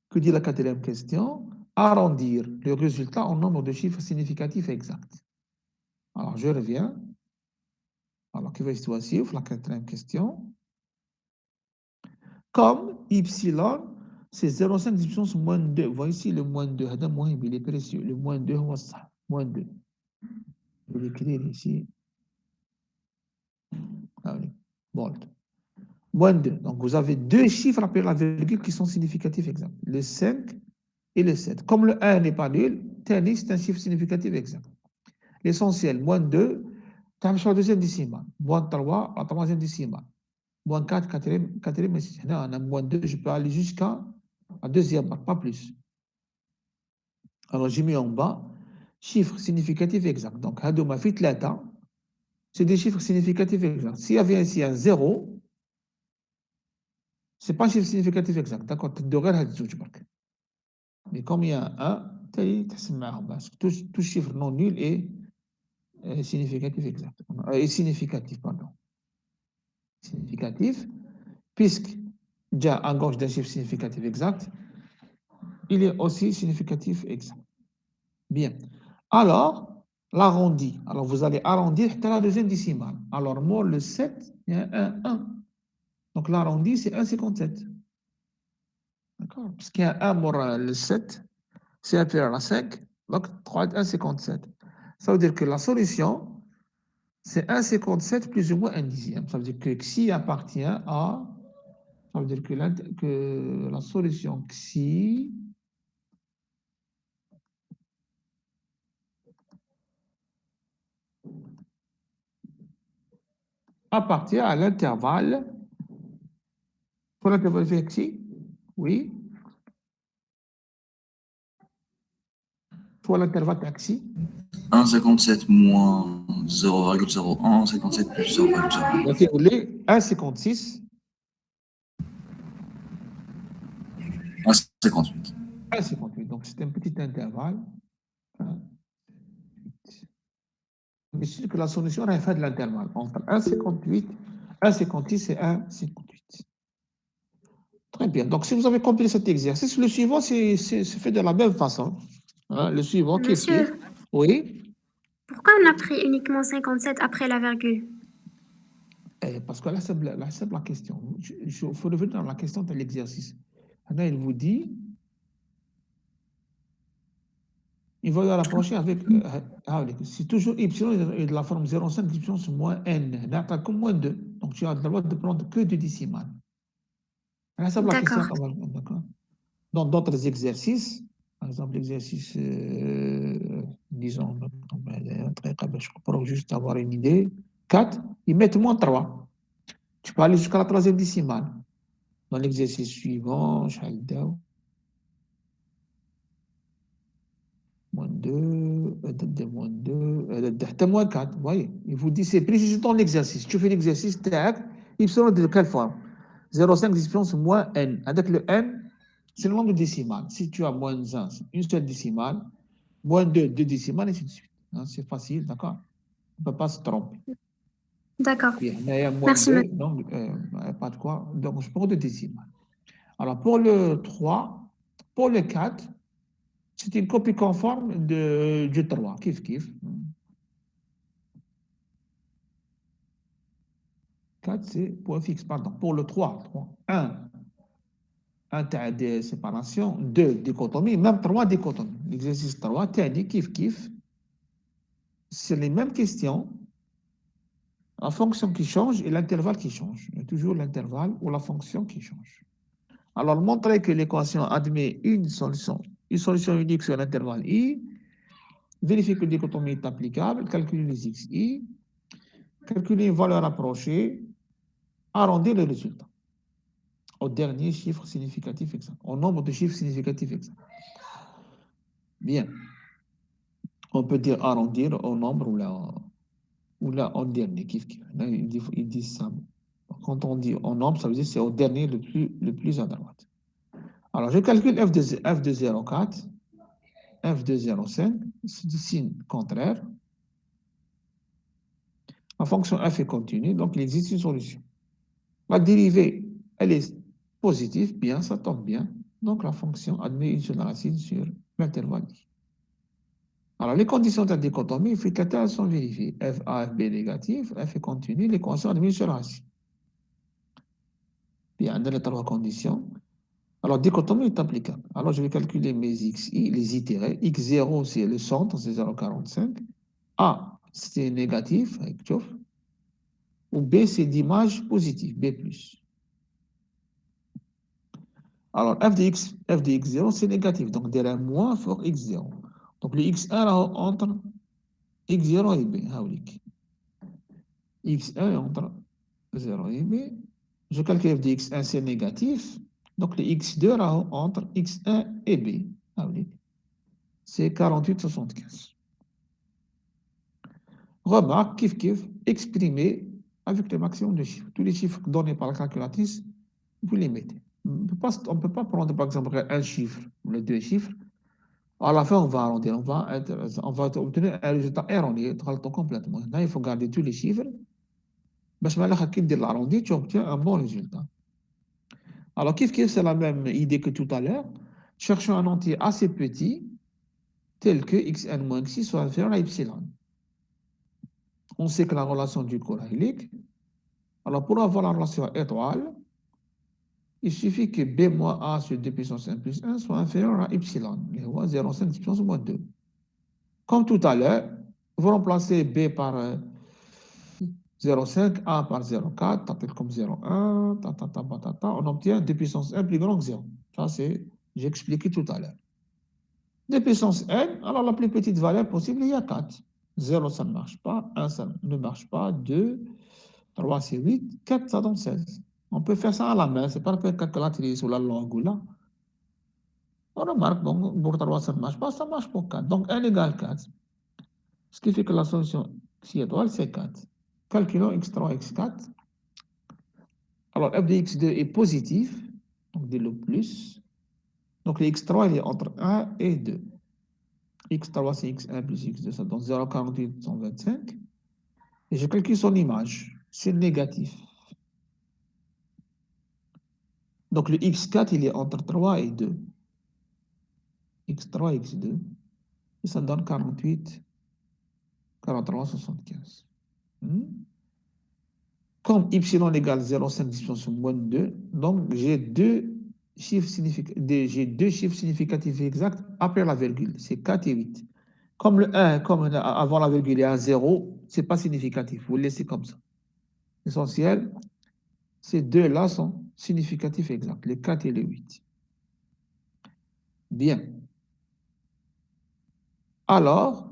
Que dit la quatrième question? Arrondir le résultat en nombre de chiffres significatifs exacts. Alors, je reviens. Alors, que va-t-il voici la quatrième question? Comme ypsilon, c'est 0,5 puissance moins 2. Voici le moins 2. Il est précieux. Le moins 2, on va ça. Moins 2. Je vais l'écrire ici. Allez. Bold. Moins 2. Donc, vous avez deux chiffres après la virgule qui sont significatifs exacts. Le 5 et le 7. Comme le 1 n'est pas nul, c'est un chiffre significatif exact. L'essentiel, moins 2, tu as la deuxième décimale. Moins 3, la troisième décimale. Moins 4, quatrième et 6. On a moins 2, je peux aller jusqu'à la deuxième barre, pas plus. Alors, j'ai mis en bas, chiffre significatif exact. Donc, Hadouma fit lata, c'est des chiffres significatifs exacts. S'il y avait ici un 0, ce n'est pas un chiffre significatif exact. D'accord? Mais comme il y a un 1, tout chiffre non nul est significatif exact. Est significatif, pardon. Significatif, puisque déjà à gauche d'un chiffre significatif exact, il est aussi significatif exact. Bien. Alors, l'arrondi. Alors, vous allez arrondir à la deuxième décimale. Alors, moi, le 7, il y a un 1. Donc, l'arrondi, c'est 1,57. D'accord? Parce qu'il y a 1 pour le 7, c'est inférieur à 5. Donc, 3 est 1,57. Ça veut dire que la solution, c'est 1,57 plus ou moins 1 dixième. Ça veut dire que xi appartient à... Ça veut dire que la solution xi appartient à l'intervalle. Pour l'intervalle xi, oui. Pour l'intervalle xi. 1,57 moins 0,01, 57 plus 0,01. Donc, vous voulez 1,56. 1,58. 1,58. Donc, c'est un petit intervalle. Mais c'est que la solution est faite de l'intervalle entre 1,58, 1,56 et 1,58. Très bien. Donc, si vous avez compris cet exercice, le suivant, c'est fait de la même façon. Hein, le suivant qui est Monsieur, fait. Oui. pourquoi on a pris uniquement 57 après la virgule? Parce que là, c'est la question. Il faut revenir dans la question de l'exercice. Là, il vous dit, il va y rapprocher avec, c'est toujours y est de la forme 0,5 y moins n. Là, tu as comme moins 2. Donc, tu as le droit de prendre que du décimal. Là, c'est la question. D'accord. Dans d'autres exercices, par exemple, l'exercice, disons, pour juste avoir une idée, 4, ils mettent moins 3. Tu peux aller jusqu'à la troisième décimale. Dans l'exercice suivant, moins 2, moins 2, moins 4. Vous voyez, il vous dit, c'est précis dans l'exercice. Tu fais l'exercice, tac, y de quelle forme? 0,5 différence moins n. Avec le n, c'est le nombre de décimales. Si tu as moins 1, une seule décimale, moins 2, deux décimales, et ainsi de suite. Hein, c'est facile, d'accord? On ne peut pas se tromper. D'accord. Bien, mais il y a moins Merci, 2, monsieur. donc pas de quoi. Donc, je prends 2 décimales. Alors, pour le 3, pour le 4, c'est une copie conforme du 3. Kif, kif. 4, c'est point fixe, pardon. Pour le 3, 1, t'as des séparations, 2, dichotomie, même 3 dichotomies. L'exercice 3, t'as dit kif, kif. C'est les mêmes questions, la fonction qui change et l'intervalle qui change. Il y a toujours l'intervalle ou la fonction qui change. Alors, montrer que l'équation admet une solution unique sur l'intervalle i, vérifier que la dichotomie est applicable, calculer les xi, calculer une valeur approchée, arrondir le résultat au dernier chiffre significatif exact, au nombre de chiffres significatifs exacts. Bien. On peut dire arrondir au nombre ou là au dernier. Là, ils disent ça. Quand on dit au nombre, ça veut dire que c'est au dernier le plus à droite. Alors, je calcule f de 0,4, f de 0,5, c'est du signe contraire. La fonction f est continue, donc il existe une solution. La dérivée, elle est positive, bien, ça tombe bien. Donc la fonction admet une seule racine sur l'intervalle i. Alors les conditions de la dichotomie, elles sont vérifiées. F A, F B négatif, f est continue, l'équation admet une seule racine. Bien, dans les 3 conditions. Alors, dichotomie est applicable. Alors, je vais calculer mes xi, les itérés. X0, c'est le centre, c'est 0,45. A, c'est négatif, avec tchof. Ou B, c'est d'image positive, B+. Alors, f de x0, c'est négatif. Donc, derrière moins fort x0. Donc, le x1 là, entre x0 et b. X1 est entre 0 et b. Je calcule f de x1, c'est négatif. Donc, le x2 là, entre x1 et b. C'est 48,75. Remarque, kif, exprimé avec le maximum de chiffres. Tous les chiffres donnés par la calculatrice, vous les mettez. On ne peut pas prendre, par exemple, un chiffre ou les 2 chiffres. À la fin, on va arrondir. On va obtenir un résultat erroné, complètement. Là, il faut garder tous les chiffres. Mais si on l'arrondi, tu obtiens un bon résultat. Alors, kif, c'est la même idée que tout à l'heure. Cherchons un entier assez petit, tel que xn moins xi soit inférieur à epsilon. On sait que la relation du corrélique. Alors, pour avoir la relation étoile, il suffit que b moins a sur 2 puissance 1 plus 1 soit inférieur à epsilon, 0,5 puissance moins 2. Comme tout à l'heure, vous remplacez b par 0,5, a par 0,4, t'appelles comme 0,1, on obtient 2 puissance 1 plus grand que 0. Ça, j'ai expliqué tout à l'heure. 2 puissance n, alors la plus petite valeur possible, il y a 4. 0, ça ne marche pas, 1, ça ne marche pas, 2, 3, c'est 8, 4, ça donne 16. On peut faire ça à la main, c'est pas la calculatrice ou la langue ou là. On remarque, donc, pour 3, ça ne marche pas, ça marche pour 4. Donc, n égale 4. Ce qui fait que la solution xi étoile, c'est 4. Calculons x3, x4. Alors, f de x2 est positif, donc de le plus. Donc, le x3, il est entre 1 et 2. x3, c'est x1 plus x2, ça donne 0,48, 125. Et je calcule son image, c'est négatif. Donc, le x4, il est entre 3 et 2. x3, x2. Et ça donne 48, 43, 75. Comme y égale 0,5 dimension moins 2, donc j'ai deux chiffres significatifs exacts après la virgule. C'est 4 et 8. Comme le 1, comme avant la virgule est à 0, ce n'est pas significatif. Vous le laissez comme ça. L'essentiel, ces deux-là sont significatifs exacts, les 4 et les 8. Bien. Alors,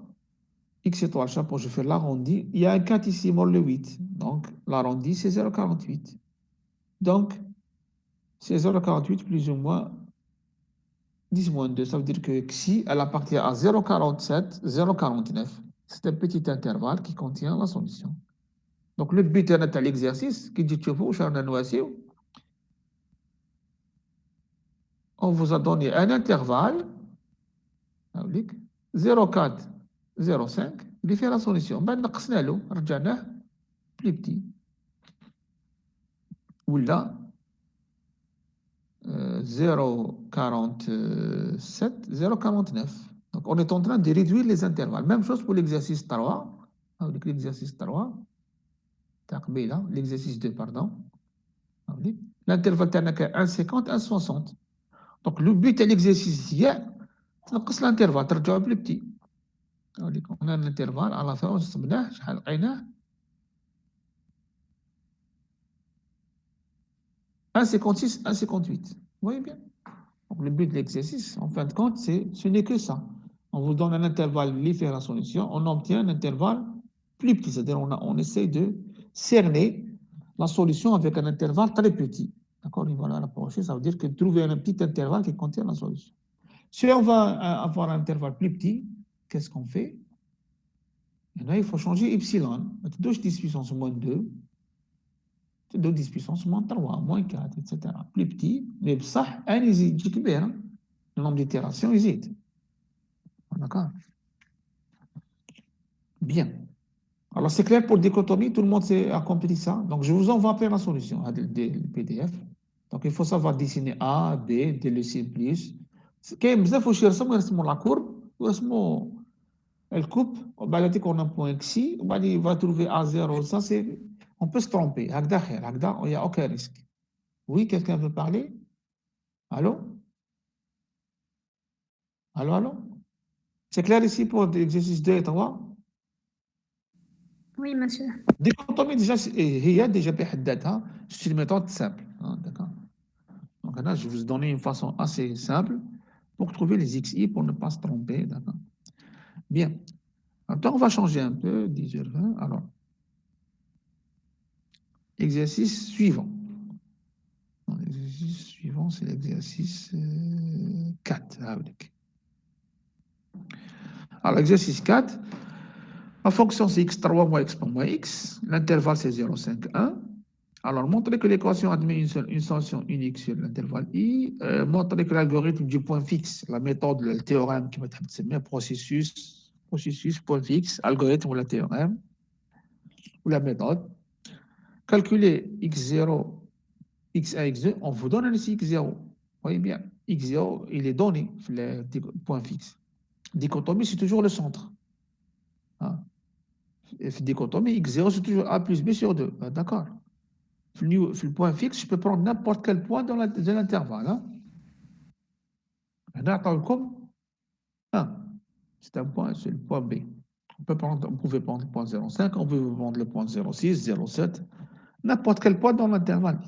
x étoile chapeau, je fais l'arrondi. Il y a un 4 ici, mort le 8. Donc, l'arrondi, c'est 0,48. Donc, c'est 0,48 plus ou moins 10 moins 2. Ça veut dire que xi, elle appartient à 0,47, 0,49. C'est un petit intervalle qui contient la solution. Donc, le but de l'exercice, qui dit que on vous a donné un intervalle, 0,4, 0,5, il fait la solution. Ben, نقصنا له, رجعناه, plus petit. Ou là, 0,47, 0,49. Donc, on est en train de réduire les intervalles. Même chose pour l'exercice 3. Avec l'exercice 3. L'exercice 2, pardon. L'intervalle est 1,50, 1,60. Donc, le but de l'exercice hier, c'est l'intervalle, tu le plus petit. On a un intervalle, à la fin, on se met 1,56, 1,58. Vous voyez bien? Donc, le but de l'exercice, en fin de compte, ce n'est que ça. On vous donne un intervalle, il fait la solution, on obtient un intervalle plus petit. C'est-à-dire on essaie de cerner la solution avec un intervalle très petit. D'accord? Il va la rapprocher, ça veut dire que trouver un petit intervalle qui contient la solution. Si on va avoir un intervalle plus petit, qu'est-ce qu'on fait? Il faut changer epsilon. 2 10 puissance moins 2. 2 10 puissance moins 3, moins 4, etc. Plus petit, mais ça, un يزيد كبير. Le nombre d'itérations يزيد. D'accord? Bien. Alors, c'est clair pour dichotomie, tout le monde a compris ça. Donc, je vous envoie après la solution des PDF. Donc, il faut savoir dessiner A, B, D, le C+. كاين بزاف واش يرسموا la courbe ويرسموا الكوب وبعد يعطيك un point xi وبعد il va trouver A0. Ça, c'est... On peut se tromper. هكذا خير. هكذا, il n'y a aucun risque. Oui, quelqu'un veut parler? Allô? Allô, allô? C'est clair ici pour l'exercice 2 et 3? Oui, monsieur. Dichotomie, déjà, هي déjà بحداتها, c'est une méthode simple. Hein, d'accord? Donc là, je vais vous donner une façon assez simple pour trouver les xi pour ne pas se tromper. D'accord? Bien. Maintenant, on va changer un peu, 10h20. Alors, exercice suivant. L'exercice suivant, c'est l'exercice 4. Alors, exercice 4. La fonction, c'est x3 moins x moins x. L'intervalle, c'est 0,5, 1. Alors, montrer que l'équation admet une solution unique sur l'intervalle i. Montrer que l'algorithme du point fixe, la méthode, le théorème qui va être processus, point fixe, algorithme ou le théorème, ou la méthode. Calculer x0, x1, x2, on vous donne ici x0. Vous voyez bien, x0, il est donné, le point fixe. Dichotomie, c'est toujours le centre. Hein? Dichotomie, x0, c'est toujours a plus b sur 2. D'accord? Le point fixe, je peux prendre n'importe quel point de l'intervalle. Hein? C'est un point, c'est le point B. On pouvait prendre le point 0,5, on peut prendre le point 0,6, 0,7, n'importe quel point dans l'intervalle.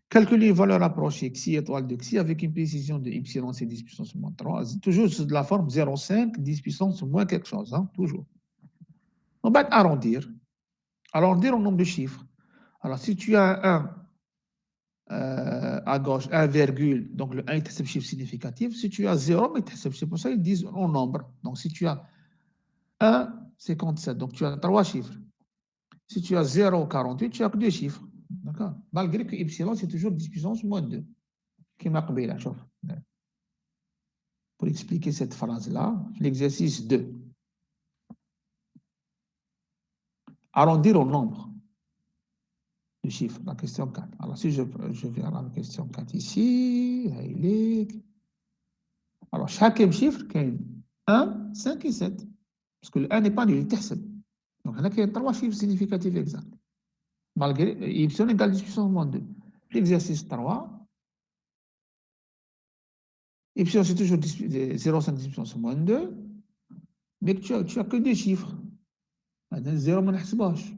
Calculer une valeur approchée xi étoile de xi avec une précision de y, c'est 10 puissance moins 3. Toujours de la forme 0,5, 10 puissance moins quelque chose. Hein, toujours. On va arrondir. Arrondir au nombre de chiffres. Alors, si tu as à gauche, 1, donc le 1 est un chiffre significatif. Si tu as 0, c'est pour ça qu'ils disent en nombre. Donc, si tu as 1, 57, donc tu as 3 chiffres. Si tu as 0, 48, tu as que 2 chiffres. D'accord? Malgré que y, c'est toujours 10 puissance moins 2. Qui m'a قبيلة, شوف. Pour expliquer cette phrase-là, l'exercice 2. Arrondir au nombre de chiffres, la question 4. Alors, si je vais à la question 4 ici, alors, chaque chiffre, 1, 5 et 7. Parce que le 1 n'est pas nul, il est 7. Donc, il y a 3 chiffres significatifs exacts. Malgré y égale 10 puissance moins 2. L'exercice 3, y c'est toujours 0,5 10 puissance moins 2, mais tu as que 2 chiffres. 0 ما نحسبهاش.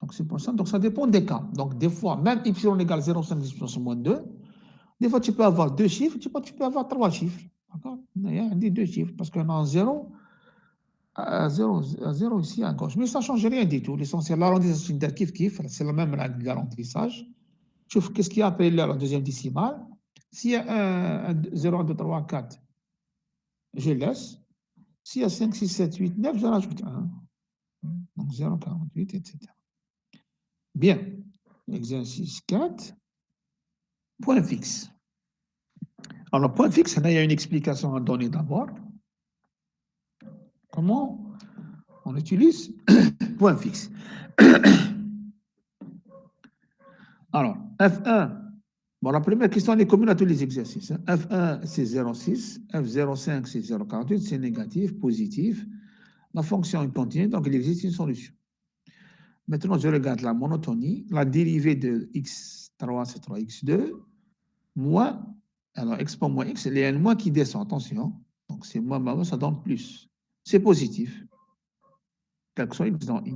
Donc c'est pour ça, donc ça dépend des cas. Donc des fois, même y égale 0,5 10 puissance moins 2, des fois tu peux avoir 2 chiffres, tu peux avoir 3 chiffres. D'accord? Il y a 2 chiffres, parce qu'on a un 0 ici à gauche. Mais ça ne change rien du tout. L'essentiel, l'arrondissage, c'est la même règle d'arrondissage. Tu vois qu'est-ce qu'il y a après la deuxième décimale. S'il y a 0, 1, 2, 3, 4, je laisse. S'il y a 5, 6, 7, 8, 9, je rajoute 1. Donc 0, 48, etc. Bien. Exercice 4. Point fixe. Alors, point fixe, il y a une explication à donner d'abord. Comment on utilise point fixe. Alors, F1, bon, la première question, elle est commune à tous les exercices. Hein. F1, c'est 0,6. F0,5, c'est 0,48. C'est négatif, positif. La fonction est continue, donc il existe une solution. Maintenant, je regarde la monotonie. La dérivée de x3, c'est 3x2, moins, alors exponent moins x, il y a un moins qui descend, attention. Donc, c'est moins, ça donne plus. C'est positif. Quel que soit x dans i.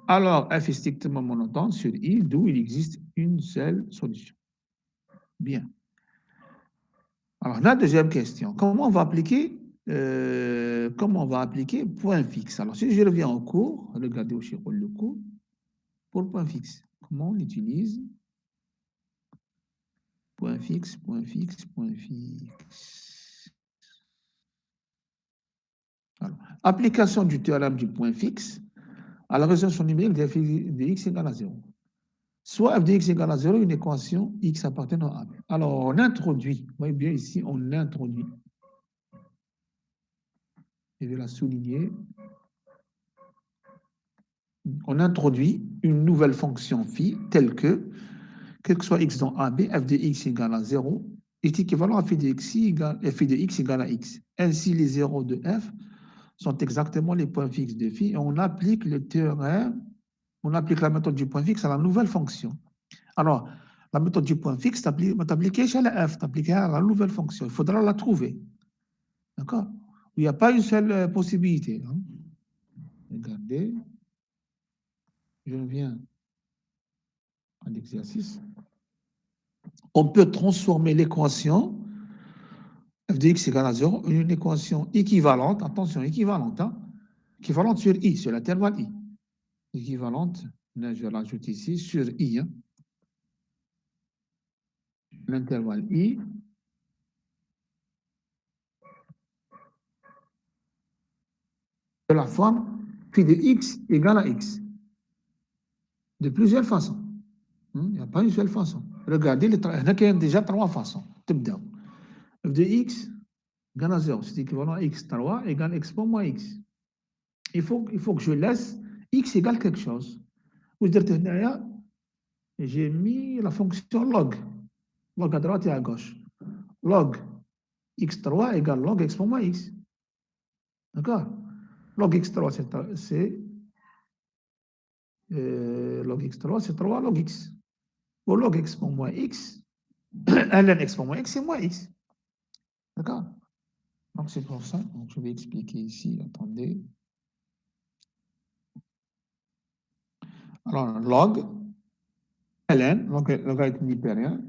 Alors, f est strictement monotone sur i, d'où il existe une seule solution. Bien. Alors, la deuxième question, comment on va appliquer point fixe? Alors, si je reviens au cours, regardez où je roule le cours, pour point fixe, comment on utilise point fixe, point fixe, point fixe. Alors, application du théorème du point fixe à la résolution numérique de f de x égale à 0. Soit f de x égale à 0, une équation x appartenant à A. Alors, on introduit, vous voyez bien ici, on introduit. Je vais la souligner. On introduit une nouvelle fonction phi telle que, quel que soit x dans AB, f de x égale à 0 est équivalent à phi de x égale à x. Ainsi, les zéros de f sont exactement les points fixes de phi et on applique le théorème, on applique la méthode du point fixe à la nouvelle fonction. Alors, la méthode du point fixe, t'appliquer chez la f, t'appliquer à la nouvelle fonction. Il faudra la trouver. D'accord? Il n'y a pas une seule possibilité. Hein? Regardez. Je reviens à l'exercice. On peut transformer l'équation f de x égale à 0 en une équation équivalente, attention, équivalente, hein, équivalente sur i, sur l'intervalle i. Équivalente, là, je l'ajoute ici, sur i. Hein. L'intervalle i. De la forme phi de x égale à x. De plusieurs façons. Il n'y a pas une seule façon. Regardez, il y a déjà trois façons. F de x égale à 0, c'est équivalent à x3 égale exponent moins x. Il faut que je laisse x égale quelque chose. Vous dites, j'ai mis la fonction log. Log à droite et à gauche. Log x3 égale log exponent moins x. D'accord? Log x3, c'est log x3, c'est 3 log x. Pour log exponent moins x, ln exponent moins x, c'est moins x. D'accord? Donc, c'est pour ça. Donc, je vais expliquer ici. Attendez. Alors, log, ln, logarithme hypérien.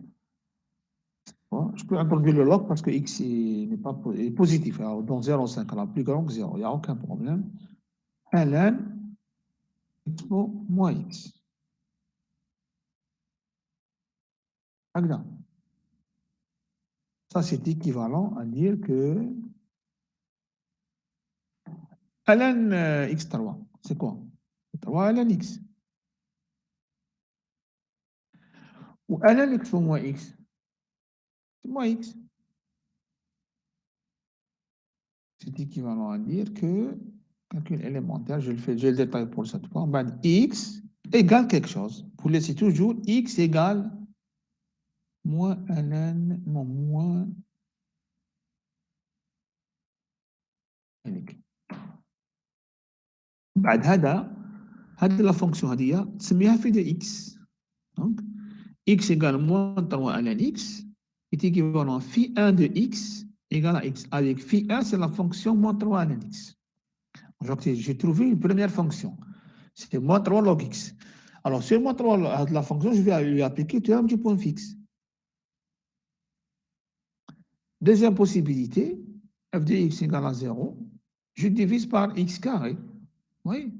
Bon, je peux introduire le log parce que x n'est pas est positif. Alors, dans 0,5, alors plus grand que 0. Il n'y a aucun problème. ln expo moins x. Exemple. Ça, c'est équivalent à dire que ln x3, c'est quoi? 3 ln x. Ou ln expo moins x. C'est moins x. C'est équivalent à dire que, calcul élémentaire, je le détaille pour cette fois, ben, x égale quelque chose. Vous laissez toujours x égale moins ln, non, moins ln. بعد هذه la fonction هذه تسميها phi de x. Donc, x égale moins 3 ln x est équivalent à phi 1 de x égale à x. Avec phi 1, c'est la fonction moins 3 ln x. Donc, j'ai trouvé une première fonction. C'était moins 3 log x. Alors, sur moins 3 de la fonction, je vais lui appliquer le théorème du point fixe. Deuxième possibilité, f de x égale à 0, je divise par x carré. Oui,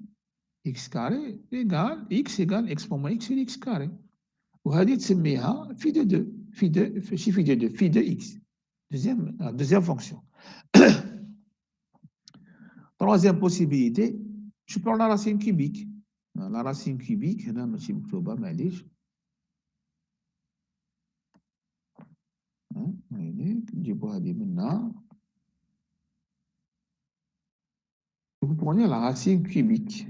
x carré égale x égale exponent moins x sur x carré. وهذه تسميها phi de 2, phi de x. Deuxième fonction. Troisième possibilité, je prends la racine cubique. La racine cubique, هنا ماشي مكتوبة معليش. نجيبوا هذه منها. Vous prenez la racine cubique.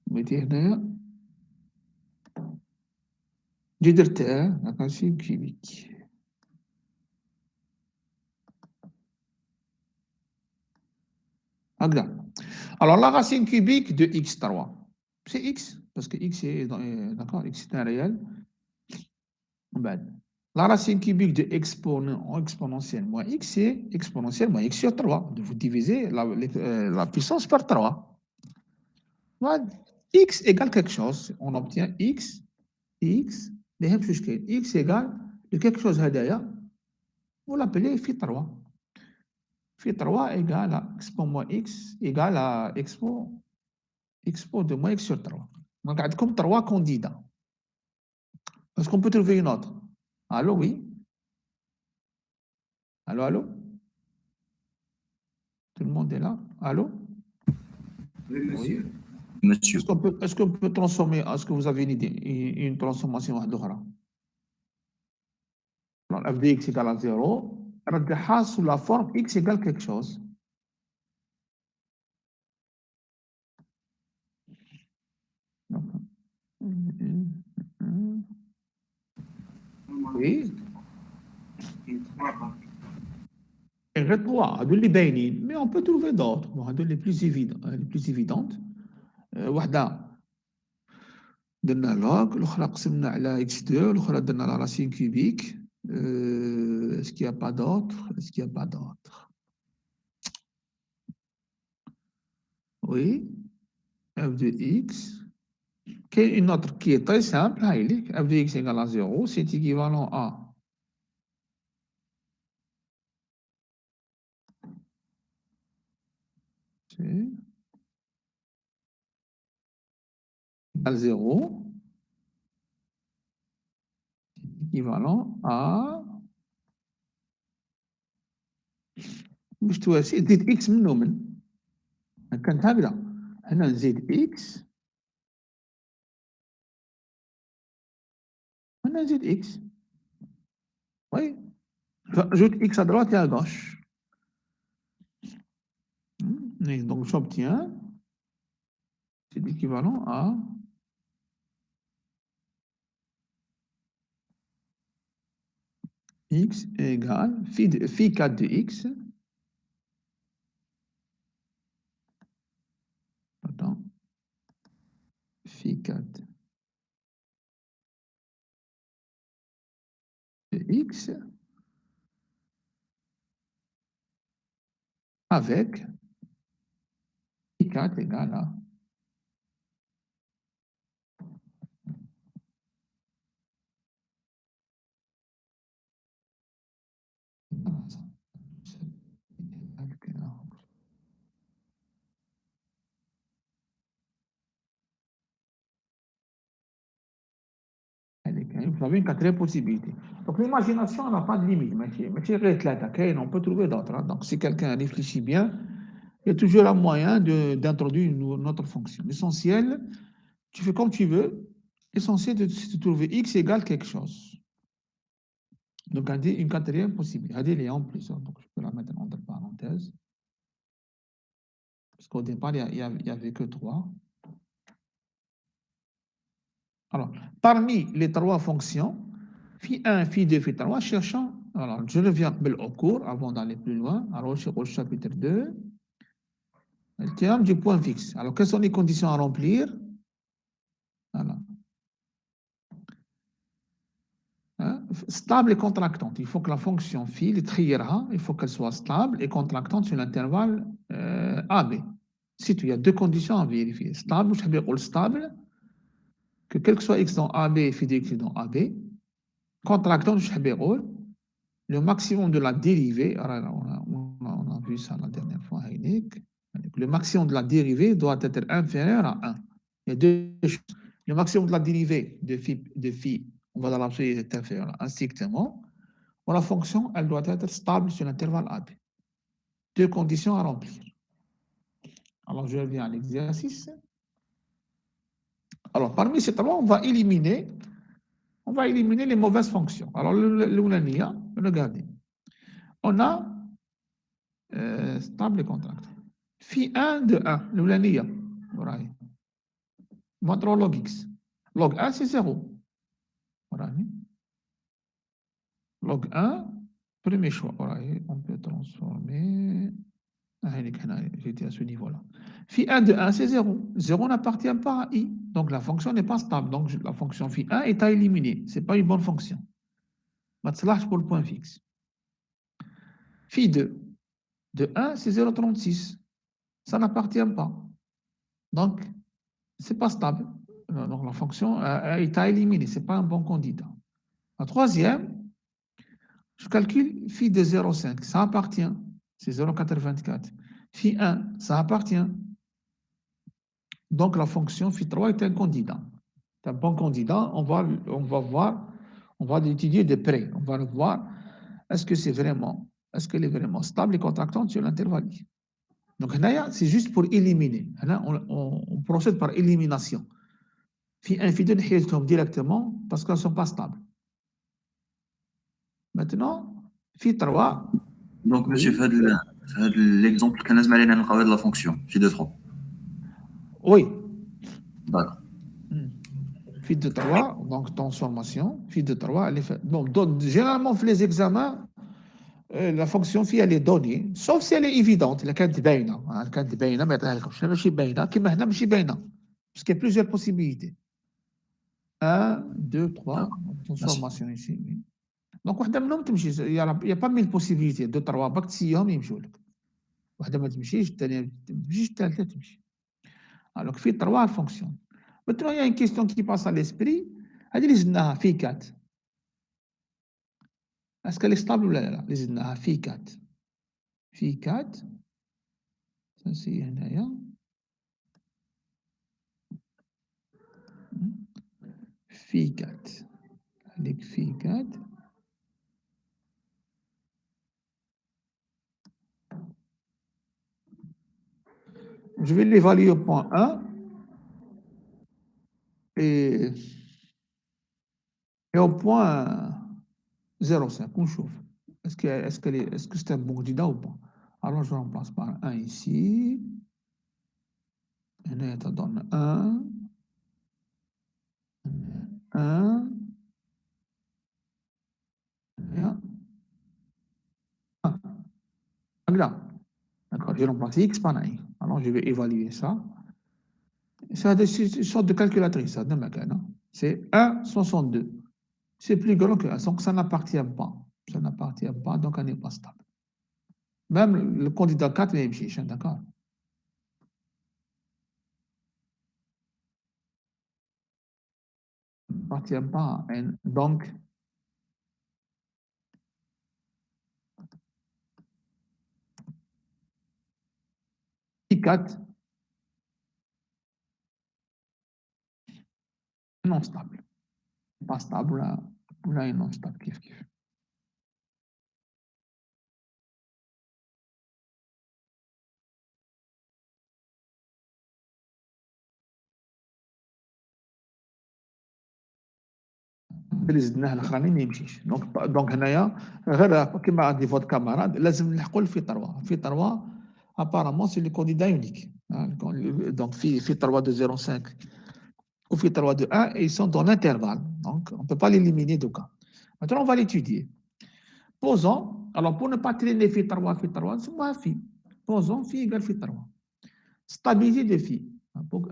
Vous mettez هنايا جذر تاع la racine cubique. Alors, la racine cubique de x3, c'est x, parce que x est, d'accord, x est un réel. La racine cubique de exponentielle moins x, c'est exponentielle moins x sur 3. Vous divisez la puissance par 3. Voilà. X égale quelque chose. On obtient x, x égale de quelque chose. Vous l'appelez phi 3. Phi 3 égale à expo moins x égale à expo de moins x sur 3. Donc, il y a comme 3 candidats. Est-ce qu'on peut trouver une autre? Allô, oui? Allô, allô? Tout le monde est là? Allô? Oui, monsieur. Oui. Monsieur. Est-ce qu'on peut transformer? Est-ce que vous avez une idée? Une transformation à l'autre? Alors, f de x égale à 0. ردها sous la forme x égale quelque chose. Oui. غير 3 هذول اللي باينين mais on peut trouver d'autres. Bon, هذول les plus évidentes. واحدة درنا log, الأخرى قسمنا على x2, الأخرى درنا la racine cubique. Est-ce qu'il n'y a pas d'autres? Est-ce qu'il n'y a pas d'autres? Oui. f de x. Quelle une autre qui est très simple, f de x égale à 0, c'est équivalent à égale 0, équivalent à مش تواسي نزيد x منه كانت هكذا هنا نزيد x هنا نزيد x oui j'ajoute x à droite et à gauche et donc j'obtiens c'est équivalent à x égale phi 4 de x. Attends. Phi 4 de x avec phi 4 égale à vous avez une quatrième possibilité. Donc l'imagination n'a pas de limite. On peut trouver d'autres. Donc si quelqu'un réfléchit bien, il y a toujours un moyen d'introduire une autre fonction. L'essentiel, tu fais comme tu veux. L'essentiel, c'est de trouver x égale quelque chose. Donc une quatrième possibilité. Elle est en plus. Donc je peux la mettre entre parenthèses. Parce qu'au départ, il n'y avait que 3. Alors, parmi les 3 fonctions, phi 1, phi 2, phi 3, cherchons. Alors, je reviens au cours avant d'aller plus loin. Alors, au chapitre 2, le théorème du point fixe. Alors, quelles sont les conditions à remplir? Voilà. Stable et contractante. Il faut que la fonction phi, le triera, il faut qu'elle soit stable et contractante sur l'intervalle AB. Si il y a 2 conditions à vérifier. Stable, je vais dire stable, que quel que soit x dans AB, phi de x dans AB, contractante, je vais dire le maximum de la dérivée, on a vu ça la dernière fois, le maximum de la dérivée doit être inférieur à 1. Il y a 2 choses. Le maximum de la dérivée de phi on va dans l'absolu est inférieur à 1 strictement, ou la fonction, elle doit être stable sur l'intervalle AB. 2 conditions à remplir. Alors, je reviens à l'exercice. Alors, parmi ces 3, on va éliminer les mauvaises fonctions. Alors, regardez. On a stable et contractante. Phi 1 de 1, l'oulaniya. Montre log x. Log 1, c'est 0. Log 1, premier choix. On peut transformer. J'étais à ce niveau-là. Phi 1 de 1, c'est 0. 0 n'appartient pas à i. Donc la fonction n'est pas stable. Donc la fonction phi 1 est à éliminer. Ce n'est pas une bonne fonction. Matzlach pour le point fixe. Phi 2 de 1, c'est 0,36. Ça n'appartient pas. Donc, ce n'est pas stable. Donc la fonction est à éliminer. Ce n'est pas un bon candidat. La troisième, je calcule phi de 0,5. Ça appartient. C'est 0,84. Phi 1, ça appartient. Donc la fonction phi 3 est un candidat. C'est un bon candidat. On va voir, on va l'étudier de près. On va le voir. Est-ce qu'elle est vraiment stable et contractante sur l'intervalle I? Donc c'est juste pour éliminer. On procède par élimination. Phi 1 et phi 2 directement parce qu'elles ne sont pas stables. Maintenant, phi 3. Donc, monsieur, faites l'exemple qu'on a de la fonction, phi de 3. Oui. D'accord. Phi de 3, donc transformation, phi de 3, elle est faite. Bon, généralement, pour les examens, la fonction phi, elle est donnée, sauf si elle est évidente. Elle est baina. Elle est baina, mais elle est baina. Qui maintenant, je baina. Parce qu'il y a plusieurs possibilités. 1, 2, 3, transformation ici. Donc, il n'y a pas 1000 possibilités. 2, 3, باك تسيهم يمشوا لك. واحدة ما تمشيش، الثانية ما تمشيش، الثالثة تمشي. Alors, phi 3 elle fonctionne. Maintenant, il y a une question qui passe à l'esprit. Elle dit phi 4. Est-ce qu'elle est stable ou là? Phi 4. Phi 4. Ça, c'est هنايا. Phi 4. Avec phi 4. Je vais l'évaluer au point 1 et au point 0,5. On chauffe. Est-ce que c'est un bon candidat ou pas? Alors je remplace par 1 ici. Et là, ça donne 1. 1. Et 1. Là. D'accord, je remplace x par 1. Alors je vais évaluer ça. C'est une sorte de calculatrice, ça, c'est 1,62. C'est plus grand que 1, donc ça n'appartient pas. Ça n'appartient pas, donc elle n'est pas stable. Même le candidat 4, il est chiche, d'accord? Ça n'appartient pas à n. Donc, I4 non stable. Pas stable, là, non stable. Kif. اللي زدناه الاخراني ما يمشيش دونك هنايا غير كيما عندي فوت كاماراد لازم نلحقوا في 3 في 3 apparemment c'est le candidat unique donc في 3 de 0,5 ou في 3 de 1 et ils sont dans l'intervalle donc on ne peut pas l'éliminer de cas. Maintenant on va l'étudier. Posons, alors pour ne pas traîner في 3 c'est phi. Posons phi égale phi 3. Stabilité de phi.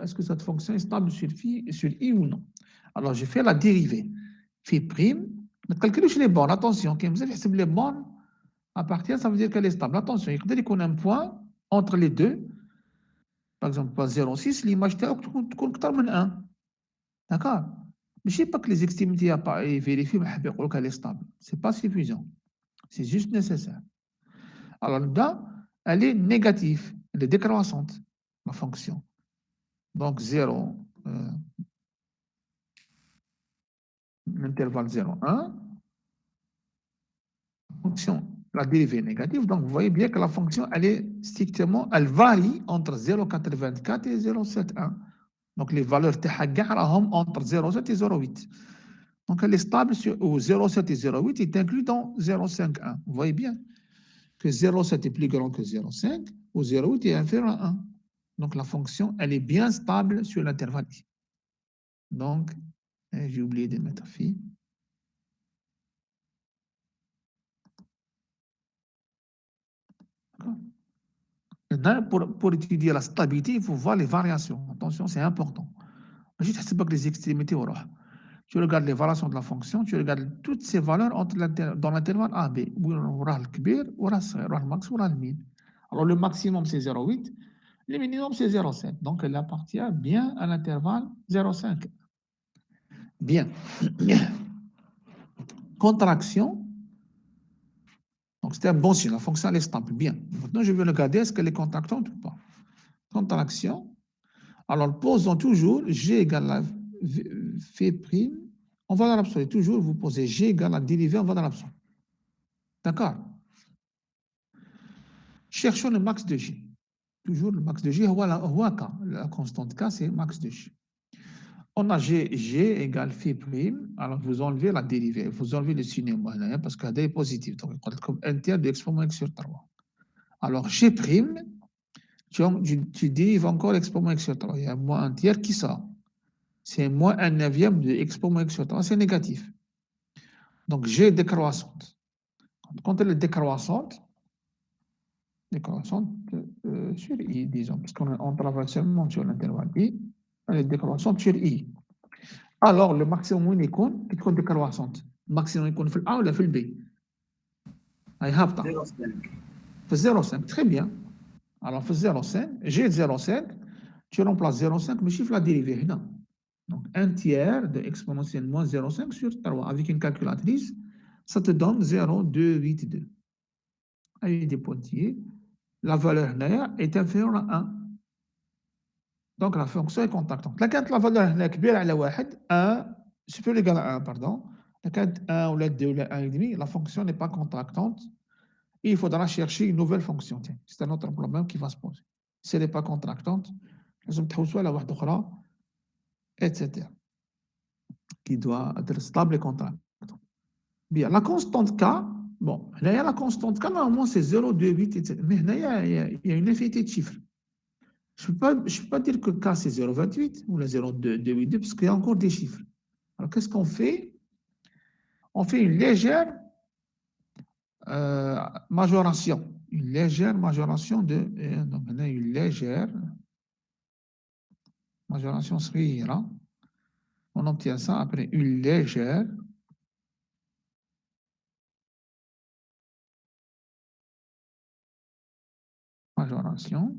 Est-ce que cette fonction est stable sur phi, sur i ou non? Alors je fais la dérivée. Phi prime, ne calculez les bornes. Attention, quand vous avez les bornes, à partir, ça veut dire qu'elle est stable. Attention, il y a un point entre les deux. Par exemple, 0,6, l'image est de 1. D'accord? Mais je ne sais pas que les extrémités vérifient qu'elle est stable. Ce n'est pas suffisant. C'est juste nécessaire. Alors là, elle est négative. Elle est décroissante, la fonction. Donc 0. L'intervalle 0,1, fonction, la dérivée est négative, donc vous voyez bien que la fonction, elle varie entre 0,84 et 0,71. Donc les valeurs entre 0,7 et 0,8. Donc elle est stable sur 0,7 et 0,8 est inclus dans 0,51. Vous voyez bien que 0,7 est plus grand que 0,5 ou 0,8 est inférieur à 1. Donc la fonction, elle est bien stable sur l'intervalle ici. Donc, j'ai oublié de mettre phi. Pour étudier la stabilité, il faut voir les variations. Attention, c'est important. Je ne sais pas que les extrémités auront. Tu regardes les variations de la fonction, tu regardes toutes ces valeurs dans l'intervalle A, B. Le max ou le min. Alors le maximum c'est 0,8, le minimum c'est 0,7. Donc elle appartient bien à l'intervalle 0,5. Bien. Contraction. Donc c'était un bon signe, la fonction elle est stable. Bien. Maintenant je vais regarder est-ce qu'elle est contractante ou pas. Contraction. Alors posons toujours G égale à phi'. En valeur absolue, toujours vous posez G égale à dérivée en valeur absolue. D'accord? Cherchons le max de G. Toujours le max de G, la constante K, c'est max de G. On a G égale phi'. Alors vous enlevez la dérivée, vous enlevez le signe moyen parce que D est positif. Donc, comme un tiers de exponent x sur 3. Alors G', tu dérives encore exponent x sur 3. Il y a moins un tiers qui sort. C'est moins un neuvième de exponent x sur 3, c'est négatif. Donc G décroissante. Quand elle est décroissante sur I, disons, parce qu'on travaille seulement sur l'intervalle I, elle est décroissante sur I. Alors, le maximum il est décroissante. Le maximum il est A ou le B. I have that. 0,5. Très bien. Alors, 0,5. J'ai 0,5. Tu remplaces 0,5, mais chiffre la dérivée. Donc, un tiers de exponentielle moins 0,5 sur 3. Avec une calculatrice, ça te donne 0,282. Avec des pointillés. La valeur est inférieure à 1. Donc la fonction est contractante. La valeur est plus grande à 1, supérieur ou égal à 1, pardon. La 1 ou la 2 ou la 1,5, la fonction n'est pas contractante. Et il faudra chercher une nouvelle fonction. C'est un autre problème qui va se poser. Si elle n'est pas contractante, nous allons soit la واحدة أخرى, etc. Qui doit être stable et contractante. Bien, la constante K, bon, là, la constante K, normalement, c'est 0,28, etc. Mais là, il y a une infinité de chiffres. Je ne peux pas dire que K c'est 0,28 ou la 0,282 parce qu'il y a encore des chiffres. Alors qu'est-ce qu'on fait? On fait une légère majoration. Une légère majoration de. Donc on a une légère majoration صغيرة. On obtient ça après une légère majoration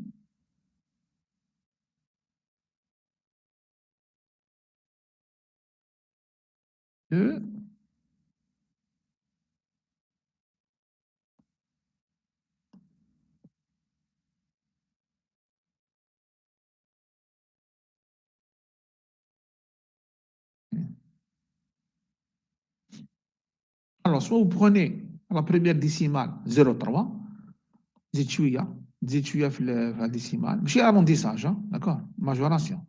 de alors soit vous prenez la première décimale 0,3 زيد شويه في الديسيمال ماشي arrondissage, d'accord, majoration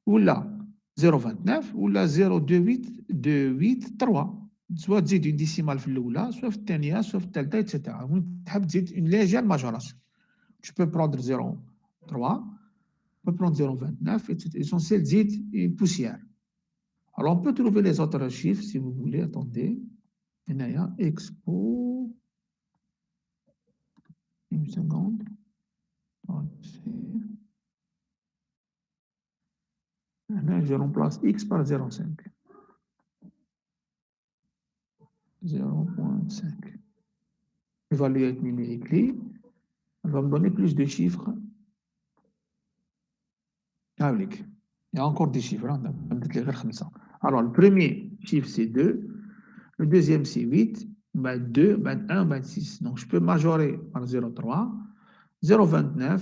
ولا 0,29 ولا 0,283 soit تزيد une décimale في الاولى soit في الثانيه soit في الثالثه etc. وين تحب تزيد une légère majoration. Tu peux prendre 0,3, tu peux prendre 0,29 etc. Essentiel تزيد une poussière. Alors on peut trouver les autres chiffres si vous voulez. Attendez, هنايا expo une seconde. Là, je remplace x par 0,5. 0,5. Évaluer numériquement, elle va me donner plus de chiffres. Ah, il y a encore des chiffres. Alors, le premier chiffre, c'est 2. Le deuxième, c'est 8. 2, 1, 26. Donc, je peux majorer par 0,3, 0,29,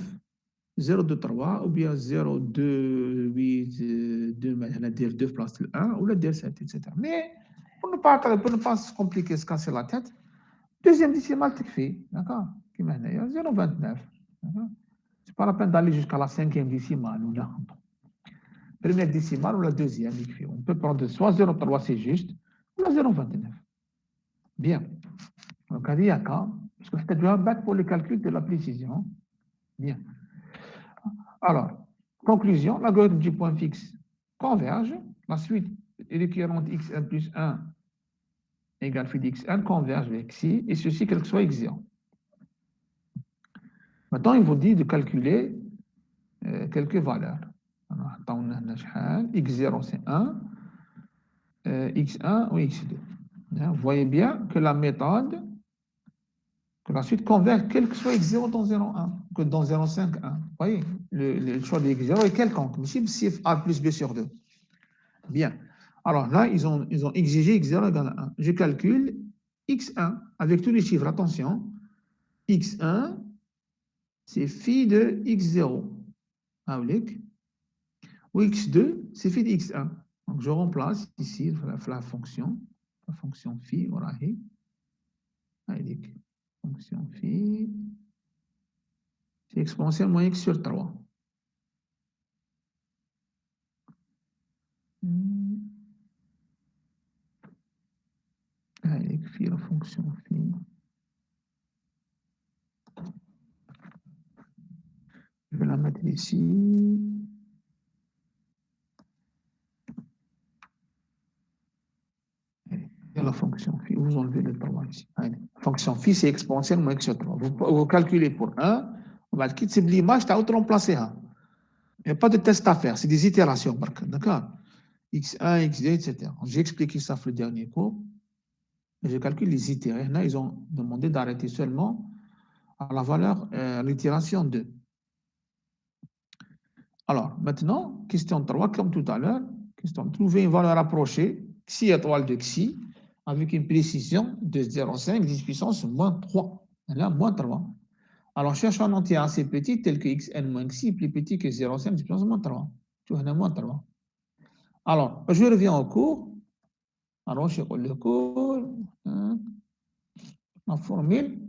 0,23 ou bien 0,282, dire 2 place 1 ou la dire 7, etc. Mais pour ne pas se compliquer, se casser la tête, deuxième décimale, tu fais, d'accord? 0,29. C'est pas la peine d'aller jusqu'à la cinquième décimale ou la première décimale ou la deuxième. On peut prendre soit 0,3, c'est juste, ou la 0,29. Bien. Donc, il y a Parce que c'est un bac pour le calcul de la précision. Bien. Alors, conclusion, l'algorithme du point fixe converge. La suite récurrente x1 plus 1 égale phi dx1 converge avec xi, et ceci quel que soit x0. Maintenant, il vous dit de calculer quelques valeurs. Alors, x0 c'est 1, x1 ou x2. Vous voyez bien que la méthode, que la suite converge quel que soit x0 dans 0,1, que dans 0,5, 1. Vous voyez, le choix de x0 est quelconque, mais si a plus b sur 2. Bien. Alors là, ils ont exigé x0 égale 1. Je calcule x1 avec tous les chiffres. Attention, x1, c'est phi de x0. Ou x2, c'est phi de x1. Donc je remplace ici la fonction phi, voilà. Fonction phi, c'est exponentielle moins x sur 3. Allez, phi, la fonction phi. Je vais la mettre ici. Et la fonction phi, vous enlevez le 3 ici. Allez. Fonction phi, c'est exponentielle moins x sur 3. Vous calculez pour 1, on va quitter l'image, tu as remplacé 1. Il n'y a pas de test à faire, c'est des itérations. D'accord? x1, x2, etc. J'ai expliqué ça le dernier cours. Je calcule les itérés. Là, ils ont demandé d'arrêter seulement à la valeur, l'itération 2. Alors, maintenant, question 3, comme tout à l'heure, question trouver une valeur approchée, xi étoile de xi, avec une précision de 0,5, 10 puissance moins 3. Là, moins 3. Alors, cherche un entier assez petit, tel que xn moins xi, plus petit que 0,5, 10 puissance moins 3. Tu vois, moins 3. Alors, je reviens au cours. Alors, je colle le cours. La formule,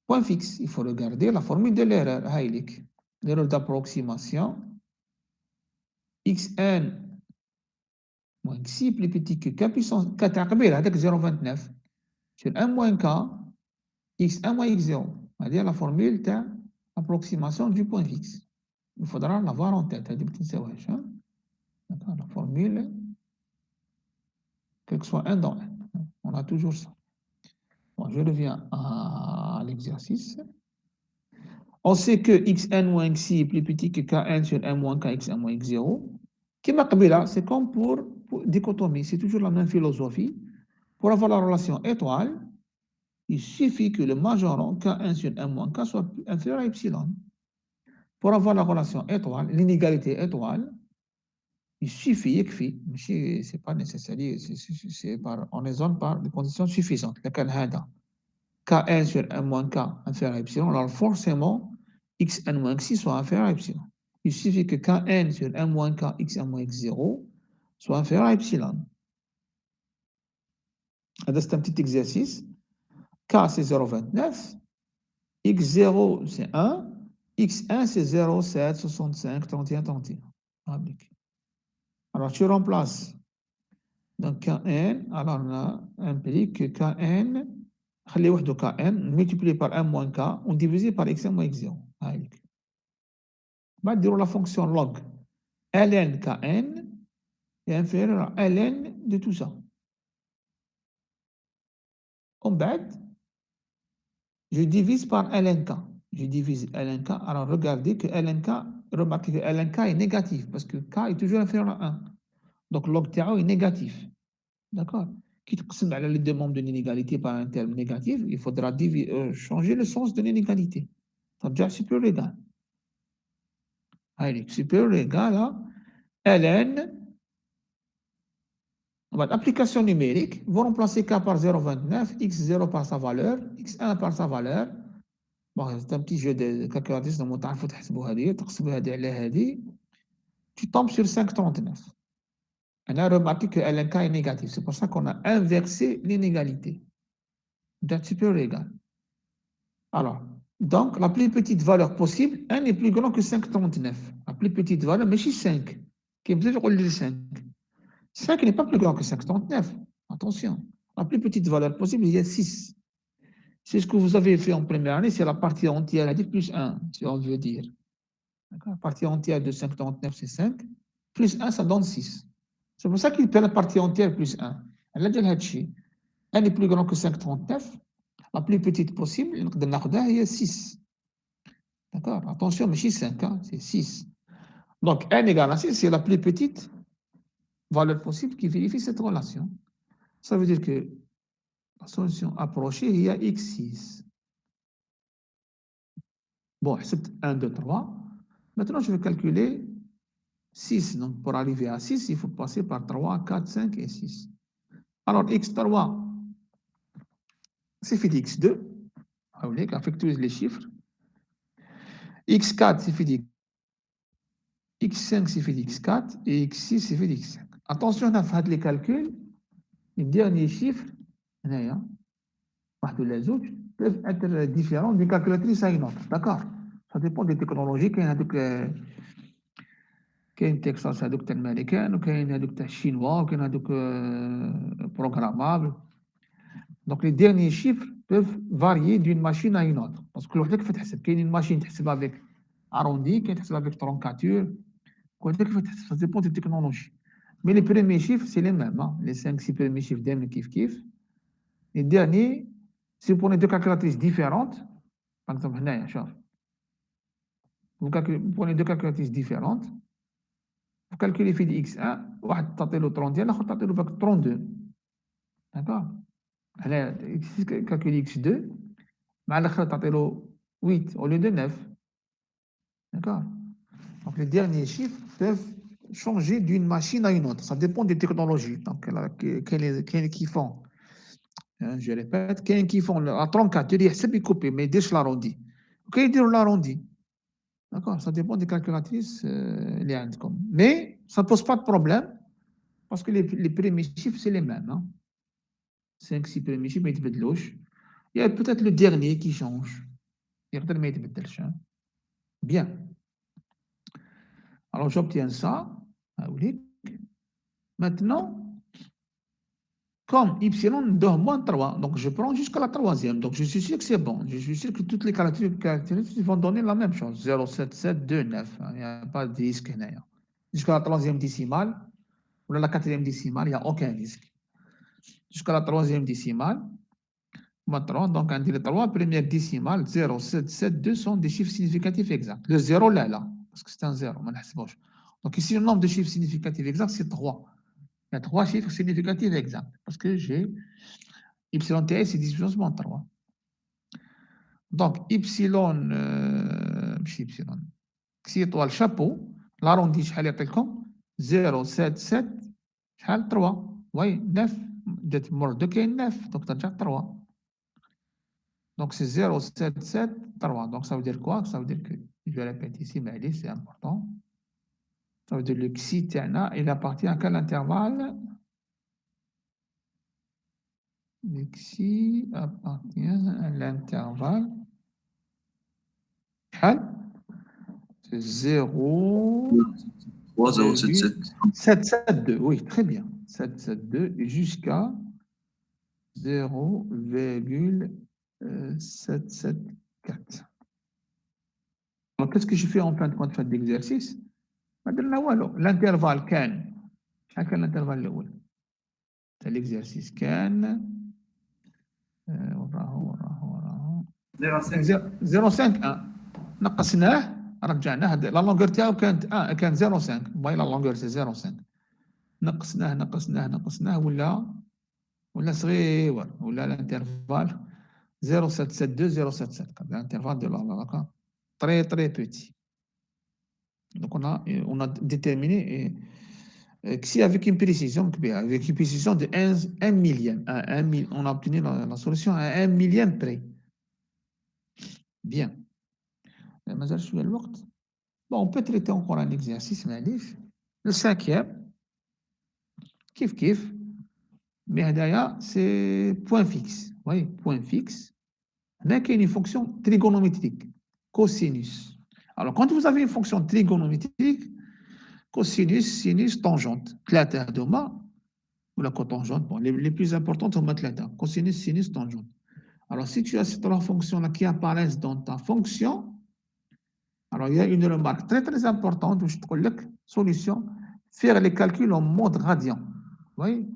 point fixe. Il faut regarder la formule de l'erreur. L'erreur d'approximation. xn moins xi plus petit que k puissance k avec 0,29 sur 1 moins k, x1 moins x0. C'est-à-dire la formule d'approximation du point fixe. Il faudra l'avoir en tête. D'accord, la formule, quel que soit 1 dans 1. On a toujours ça. Bon, je reviens à l'exercice. On sait que xn moins xi est plus petit que kn sur 1 moins k, x1 moins x0. C'est comme pour dichotomie, c'est toujours la même philosophie. Pour avoir la relation étoile, il suffit que le majorant k1 sur 1 moins k soit inférieur à epsilon. Pour avoir la relation étoile, l'inégalité étoile, il suffit, ce n'est pas nécessaire, on raisonne par des conditions suffisantes. Kn sur 1 moins k inférieur à epsilon, alors forcément, xn moins xi soit inférieur à epsilon. Il suffit que kn sur 1 moins k, x1 moins x0 soit inférieur à epsilon. C'est un petit exercice. K, c'est 0,29. X0, c'est 1. X1, c'est 0,7, 65, 31, 31. Alors, tu remplaces. Donc, Kn, alors on implique que Kn, Kn, multiplié par 1 moins K, on divise par x1 moins x0. On va dire la fonction log. ln Kn est inférieur à ln de tout ça. En bête, je divise par lnk. Je divise lnk. Alors, regardez que lnk, remarquez que lnk est négatif parce que k est toujours inférieur à 1. Donc, log tau est négatif. D'accord? Qui te à les deux membres d'une inégalité par un terme négatif, il faudra changer le sens de l'inégalité. Ça devient supérieur ou égal. Allez, supérieur ou égal à ln. L'application numérique, vous remplacez k par 0,29, x0 par sa valeur, x1 par sa valeur. Bon, c'est un petit jeu de calculatrice, tu tombes sur 5,39. On a remarqué que lnk est négatif. C'est pour ça qu'on a inversé l'inégalité. D'être supérieur ou égal. Alors, donc, la plus petite valeur possible, 1 est plus grand que 5,39. La plus petite valeur, mais c'est 5. Qui est 5. 5 n'est pas plus grand que 5,39. Attention. La plus petite valeur possible, il y a 6. C'est ce que vous avez fait en première année, c'est la partie entière, elle dit plus 1, si on veut dire. La partie entière de 59, c'est 5. Plus 1, ça donne 6. C'est pour ça qu'il fait la partie entière plus 1. Elle a dit Hachi. 1 est plus grand que 539. La plus petite possible, il y a 6. D'accord? Attention, mais 5, hein, c'est 6. Donc, n égale à 6, c'est la plus petite valeur possible qui vérifie cette relation. Ça veut dire que la solution approchée, il y a x6. Bon, c'est 1, 2, 3. Maintenant, je vais calculer 6. Donc, pour arriver à 6, il faut passer par 3, 4, 5 et 6. Alors, x3, c'est fait x2. Avec tous les chiffres. x4, c'est fait x5, c'est fait x4. Et x6, c'est fait x5. Attention, on a fait les calculs. Les derniers chiffres, les autres, peuvent être différents d'une calculatrice à une autre. D'accord? Ça dépend des technologies. Il y a un Texas américain, il y a un chinois, il y a un programmable. Donc, les derniers chiffres peuvent varier d'une machine à une autre. Parce que il y a une machine qui est avec arrondi, qui est avec truncature. Ça dépend des technologies. Mais les premiers chiffres, c'est les mêmes. Hein? Les 5-6 premiers chiffres d'M kiff kiff. Les derniers, si vous prenez deux calculatrices différentes, par exemple, vous prenez deux calculatrices différentes, vous calculez في x1, واحد تعطي له 31, l'autre تعطي له 32. D'accord? هنا calcule x2, مع الاخر تعطي له 8 au lieu de 9. D'accord? Donc les derniers chiffres peuvent changer d'une machine à une autre. Ça dépend des technologies. Donc, qui font, je répète, qui font à 34, il y a coupé, mais déjà l'arrondi. Qui dit l'arrondi? D'accord? Ça dépend des calculatrices. Mais ça ne pose pas de problème parce que les premiers chiffres, c'est les mêmes. Hein? 5-6 premiers chiffres, mais il y a peut-être le dernier qui change. Bien. Alors, j'obtiens ça. Maintenant, comme y donne moins 3, donc je prends jusqu'à la troisième. Donc, je suis sûr que c'est bon. Je suis sûr que toutes les caractéristiques vont donner la même chose. 0,7729. Il n'y a pas de risque. Jusqu'à la troisième décimale, ou la quatrième décimale, il n'y a aucun risque. Jusqu'à la troisième décimale, maintenant, donc, on dit les trois premières décimales, 0,772 sont des chiffres significatifs exacts. Le 0 là, parce que c'est un 0. Donc, ici, le nombre de chiffres significatifs exacts, c'est 3. Il y a 3 chiffres significatifs exacts, parce que j'ai YTS, c'est distribution 3. Donc, Y, si étoile chapeau, l'arrondi, je vais vous 0,77, 3. Oui, 9, d'être mort de 9, donc tu as déjà 3. Donc, c'est 0,77, 3. Donc, ça veut dire quoi? Ça veut dire que, je vais répéter ici, mais allez, c'est important. Ça veut dire que le xi, il appartient à quel intervalle? Le xi appartient à l'intervalle. C'est 0. 772, oui, très bien. 772 jusqu'à 0,774. Alors, qu'est-ce que je fais en fin de compte de l'exercice? L'intervalle can. Chacun l'intervalle le c'est l'exercice can. 0,51. نقصناه رجعناه لا لونغور تاعو كان 0.5 باي لا لونغور سي 0.5 نقصناه ولا صغير ولا الانترفال 0,772 0,77 l'intervalle de la très très petit. Donc on a déterminé si avec une précision de 1 millième, on a obtenu la solution à 1 millième près. Bien. Bon, on peut traiter encore un exercice, le cinquième, kiff, mais d'ailleurs, c'est point fixe. Vous voyez, point fixe. On a une fonction trigonométrique, cosinus. Alors, quand vous avez une fonction trigonométrique, cosinus, sinus, tangente, ثلاثة هذوما ou la cotangente, bon, les plus importantes sont ثلاثة, cosinus, sinus, tangente. Alors, si tu as ces trois fonctions-là qui apparaissent dans ta fonction, alors il y a une remarque très très importante où je te dis, solution, faire les calculs en mode radian. Vous voyez?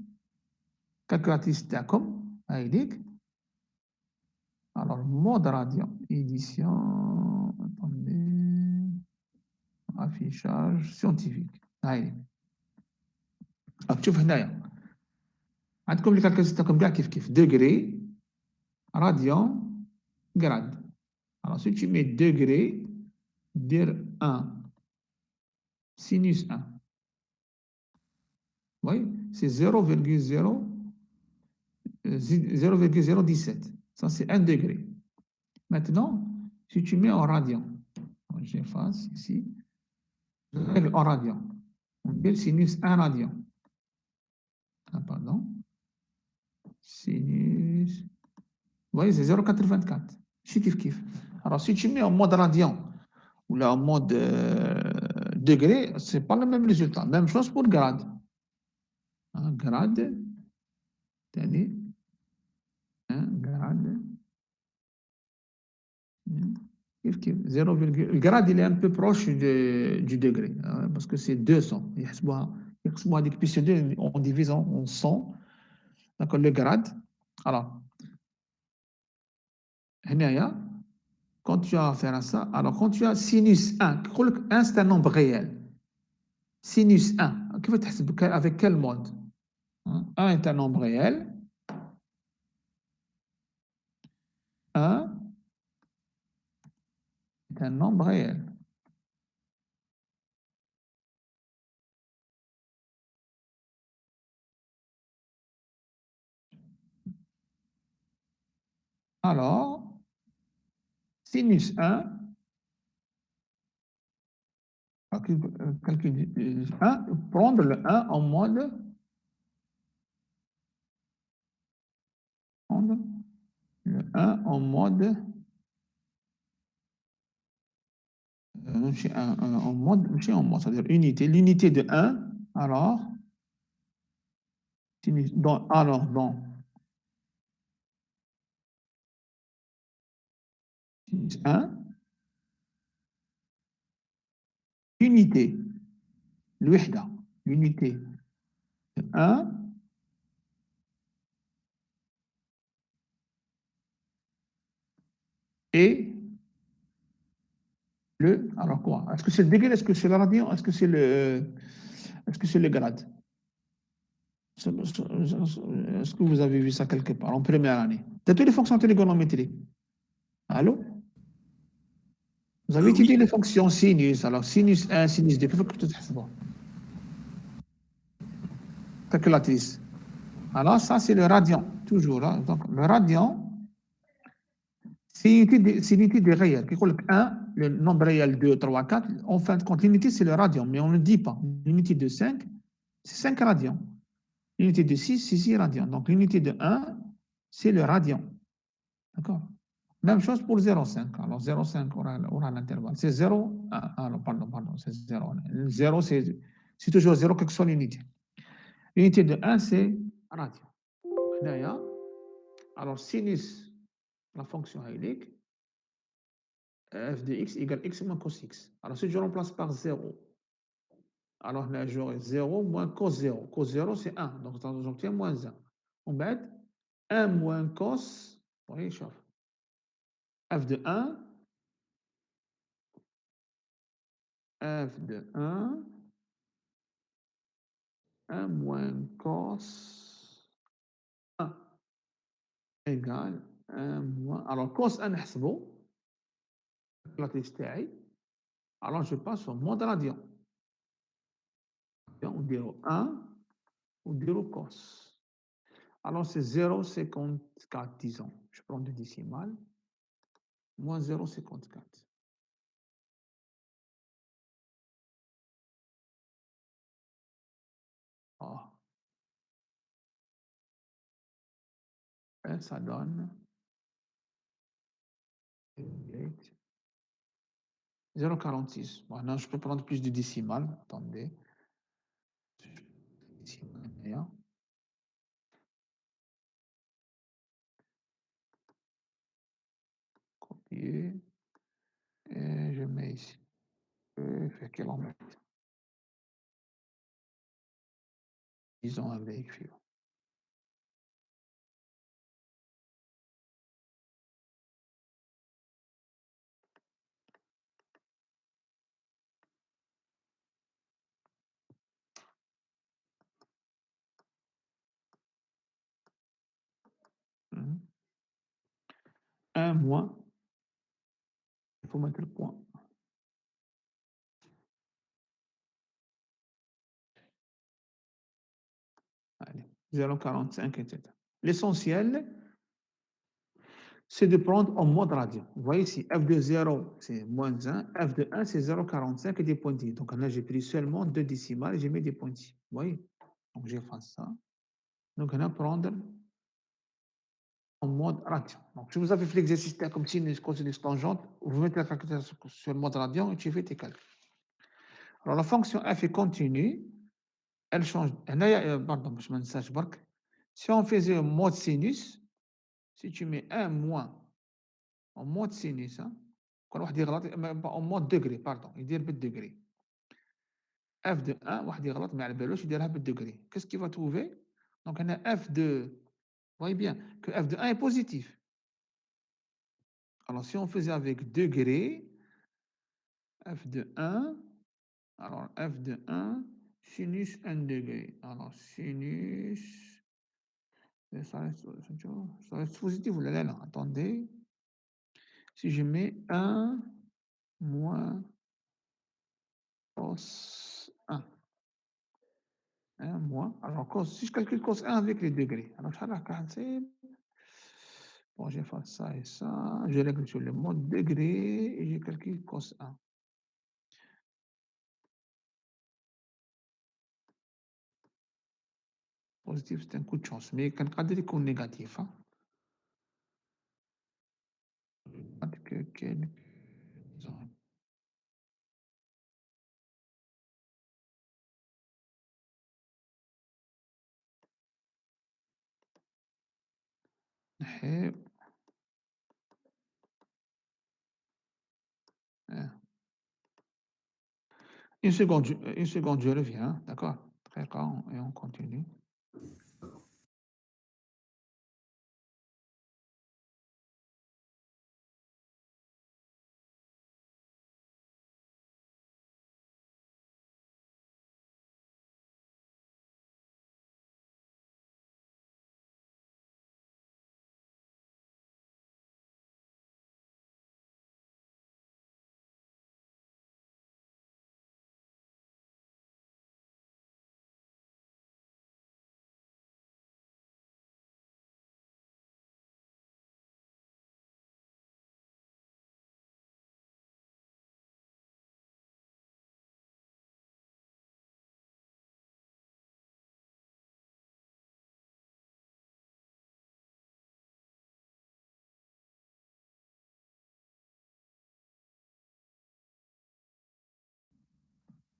Calculatrice TACOM, alors mode radian, édition, attendez, affichage scientifique. هاي شوف هنايا عندكم الكالكوليتر تاعكم كاع كيف degré, radian, grade. Alors si tu mets degré, dire 1, sinus 1. Vous voyez, c'est 0,017. Ça, c'est 1 degré. Maintenant, si tu mets en radian, j'efface ici, règle en radian. On dit sinus 1 radian. Ah, pardon. Sinus. Vous voyez, c'est 0,84. C'est kiff. Alors, si tu mets en mode radian ou là en mode degré, ce n'est pas le même résultat. Même chose pour grade. Un grade, tenez, un grade. Le grade, il est un peu proche du degré, hein, parce que c'est 200. On divise en 100. D'accord, le grade. Alors, quand tu as affaire à ça, alors quand tu as sinus 1, 1 c'est un nombre réel. Sinus 1, avec quel mode? 1 est un nombre réel. 1 est un nombre réel. Alors, sinus 1, calcul 1, prendre le 1 en mode. Prendre le 1 en mode. En mode, c'est-à-dire unité. L'unité de 1, alors. Dans sinus 1, unité. الوحدة, l'unité de 1 et le. Alors quoi? Est-ce que c'est le degré? Est-ce que c'est la radian? Est-ce que c'est le grade? Est-ce que vous avez vu ça quelque part en première année? De toutes les fonctions trigonométriques. Allô? Vous avez étudié les fonctions sinus. Alors, sinus 1, sinus 2, كيف كنتوا تحسبوها؟ Calculatrice. Alors, ça, c'est le radian, toujours. Hein. Donc, le radian, c'est l'unité des réels. Qui 1, le nombre réel 2, 3, 4. En fin de compte, l'unité, c'est le radian, mais on ne le dit pas. L'unité de 5, c'est 5 radians. L'unité de 6, c'est 6 radians. Donc, l'unité de 1, c'est le radian. D'accord? Même chose pour 0,5. Alors, 0,5 aura l'intervalle. C'est 0, 1. Alors, pardon, c'est 0. 0, c'est toujours 0, quelle que soit l'unité. L'unité de 1, c'est radian. Alors, sinus, la fonction hélique, f de x égale x moins cos x. Alors, si je remplace par 0, alors là, j'aurai 0 moins cos 0. Cos 0, c'est 1. Donc, j'obtiens moins 1. On met 1 moins cos, vous voyez, chauffe. F de 1, f de 1, 1 moins cos 1 égale 1 moins. Alors, cos 1 نحسبه, la تاعي. Alors, je passe au mode radian. On dirait 1, on dirait cos. Alors, c'est 0,54, disons. Je prends du décimal. Moins 0,54. Oh. Et ça donne 0,46. Maintenant, je peux prendre plus de décimal. Attendez. Décimal, Et je mets ici. Fait kilomètre. Disons avec suivant. Un mois. Il faut mettre le point. Allez, 0,45, etc. L'essentiel, c'est de prendre en mode radian. Vous voyez ici, f de 0, c'est moins 1, f de 1, c'est 0,45 et des pointillés. Donc là, j'ai pris seulement 2 décimales et j'ai mis des pointillés. Vous voyez? Donc j'efface ça. Donc on va prendre en mode radian. Donc si vous avez fait l'exercice comme sinus, cosinus, tangente, vous mettez la calculatrice sur le mode radian et tu fais tes calculs. Alors la fonction f est continue, elle change. Pardon, je me sache barque. Si on faisait un mode sinus, si tu mets 1 moins en mode sinus, hein, en mode degré, pardon, il dit degré. F de 1, واحد يغلط ما على بالوش يديرها بالdegré. Qu'est-ce qu'il va trouver? Donc on a f de, vous voyez bien que f de 1 est positif. Alors si on faisait avec degré, f de 1, alors f de 1, sinus 1 degré. Alors sinus, ça reste positif ou là, là, attendez. Si je mets 1 moins cos 1. 1 moins. Alors, cos, si je calcule cos 1 avec les degrés, alors bon, je fais ça et ça. Je règle sur le mode degré et je calcule cos 1. Positif, c'est un coup de chance. Mais quand on dit qu'on est négatif, hein, une seconde, je reviens, d'accord? Très grand, et on continue.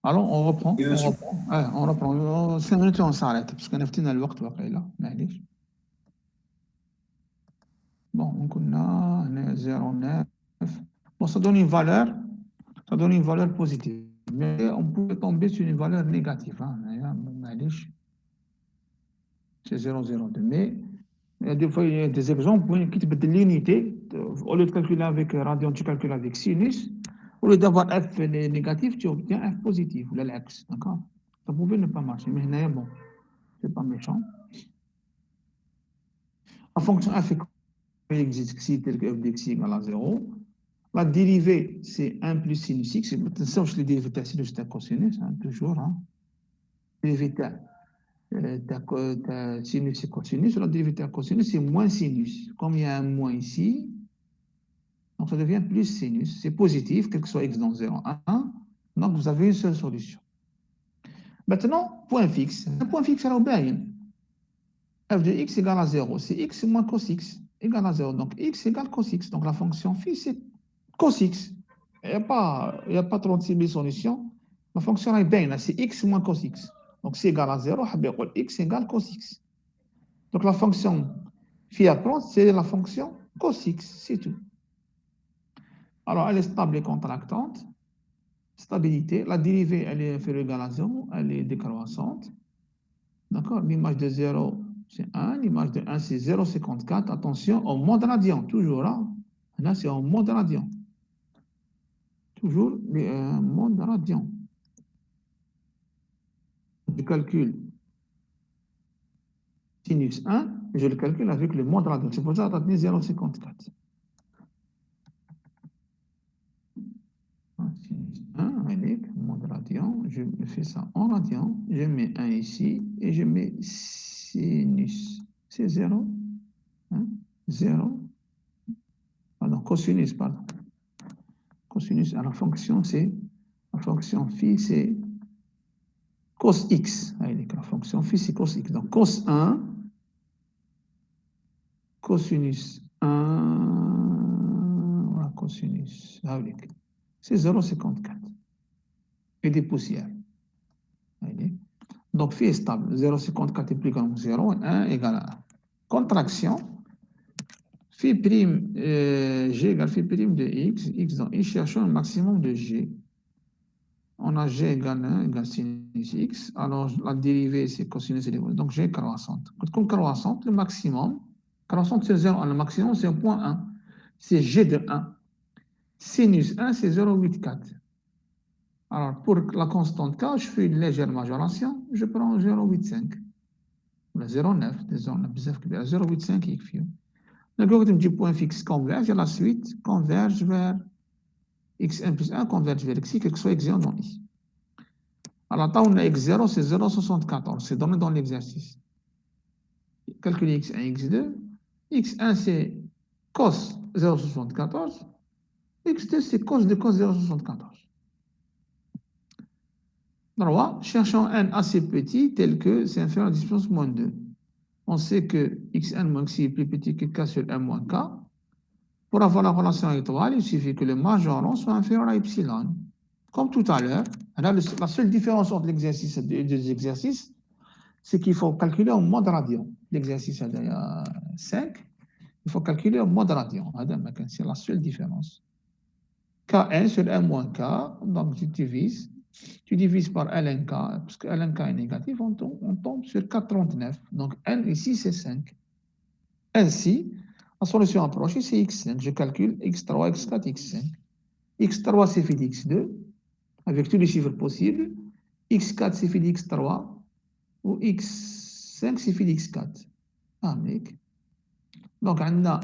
Alors, on reprend. Bien sûr. On reprend. 5 minutes et on s'arrête, parce qu'on a fini le temps واقيلا معليش. Bon, on a 0,9. Bon, ça donne une valeur positive. Mais on peut tomber sur une valeur négative. Hein. C'est 0,02. Mais des fois, il y a des exemples où qui te mettent l'unité. Au lieu de calculer avec radian, tu calcules avec sinus. Au lieu d'avoir f négatif, tu obtiens f positif, ou l'axe. D'accord? Ça pouvait ne pas marcher. Mais bon, c'est pas méchant. La fonction f existe si tel que f de x égale à 0. La dérivée, c'est 1 plus sinus x. Ça, je l'ai dérivé de sinus et cosinus, hein, toujours. Hein. Dérivée de sinus et cosinus. La dérivée de cosinus, c'est moins sinus. Comme il y a un moins ici, donc ça devient plus sinus. C'est positif, quel que soit x dans 0, 1. Donc vous avez une seule solution. Maintenant, point fixe. Un point fixe, alors bien. F de x égale à 0. C'est x moins cos x égale à 0. Donc x égale cos x. Donc la fonction phi, c'est cos x. Il n'y a pas 36 000 solutions. La fonction est bien, c'est x moins cos x. Donc c'est égal à 0, x égale cos x. Donc la fonction phi à prendre, c'est la fonction cos x, c'est tout. Alors, elle est stable et contractante. Stabilité, la dérivée, elle est inférieure ou égale à 0, elle est décroissante. D'accord? L'image de 0, c'est 1. L'image de 1, c'est 0,54. Attention, en mode radian, toujours. Hein? Là, c'est en mode radian. Toujours mode radian. Je calcule sinus 1, je le calcule avec le mode radian. C'est pour ça que tu as 0,54. Sinus 1, avec mode radian, je fais ça en radian, je mets 1 ici et je mets sinus. C'est 0, hein, 0. Pardon, cosinus, pardon. Cosinus, la fonction, c'est, la fonction phi, c'est cos x. La fonction phi, c'est cos x. Donc, cos 1, cosinus 1, voilà, cosinus, c'est 0,54. Et des poussières. Donc, phi est stable. 0,54 est plus grand que 0, 1 égale à 1. Contraction, phi prime, g égale phi prime de x, x dans x, cherchons le maximum de g. On a g égale 1 égale sinus x. Alors, la dérivée, c'est cosinus et donc g croissante. Comme croissante, le maximum, croissante, c'est 0. Le maximum, c'est 0,1. C'est g de 1. Sinus 1, c'est 0,84. Alors, pour la constante k, je fais une légère majoration, je prends 0,85. Ou 0,9, disons, 0,85 يكفي. L'algorithme du point fixe converge et la suite converge vers x1 plus 1 converge vers xi, quel que soit x0 dans i. Alors, là, on a x0, c'est 0,74. C'est donné dans l'exercice. Calculer x1, x2. x1, c'est cos 0,74. x2, c'est cos de cos 0,74. 3. Cherchons n assez petit tel que c'est inférieur à 10 puissance moins 2. On sait que xn moins xi est plus petit que k sur n moins k. Pour avoir la relation étoile, il suffit que le majorant soit inférieur à epsilon. Comme tout à l'heure, la seule différence entre l'exercice et les deux exercices, c'est qu'il faut calculer en mode radian. L'exercice est à 5, il faut calculer en mode radian. C'est la seule différence. Kn sur n moins k, donc tu divises par lnk, parce que lnk est négatif, on tombe sur 4,39. Donc n ici, c'est 5. Ainsi, la solution approchée, c'est x5. Je calcule x3, x4, x5. x3, c'est phi x2, avec tous les chiffres possibles. x4, c'est phi x3, ou x5, c'est phi x4. Ah, mec. Donc, on a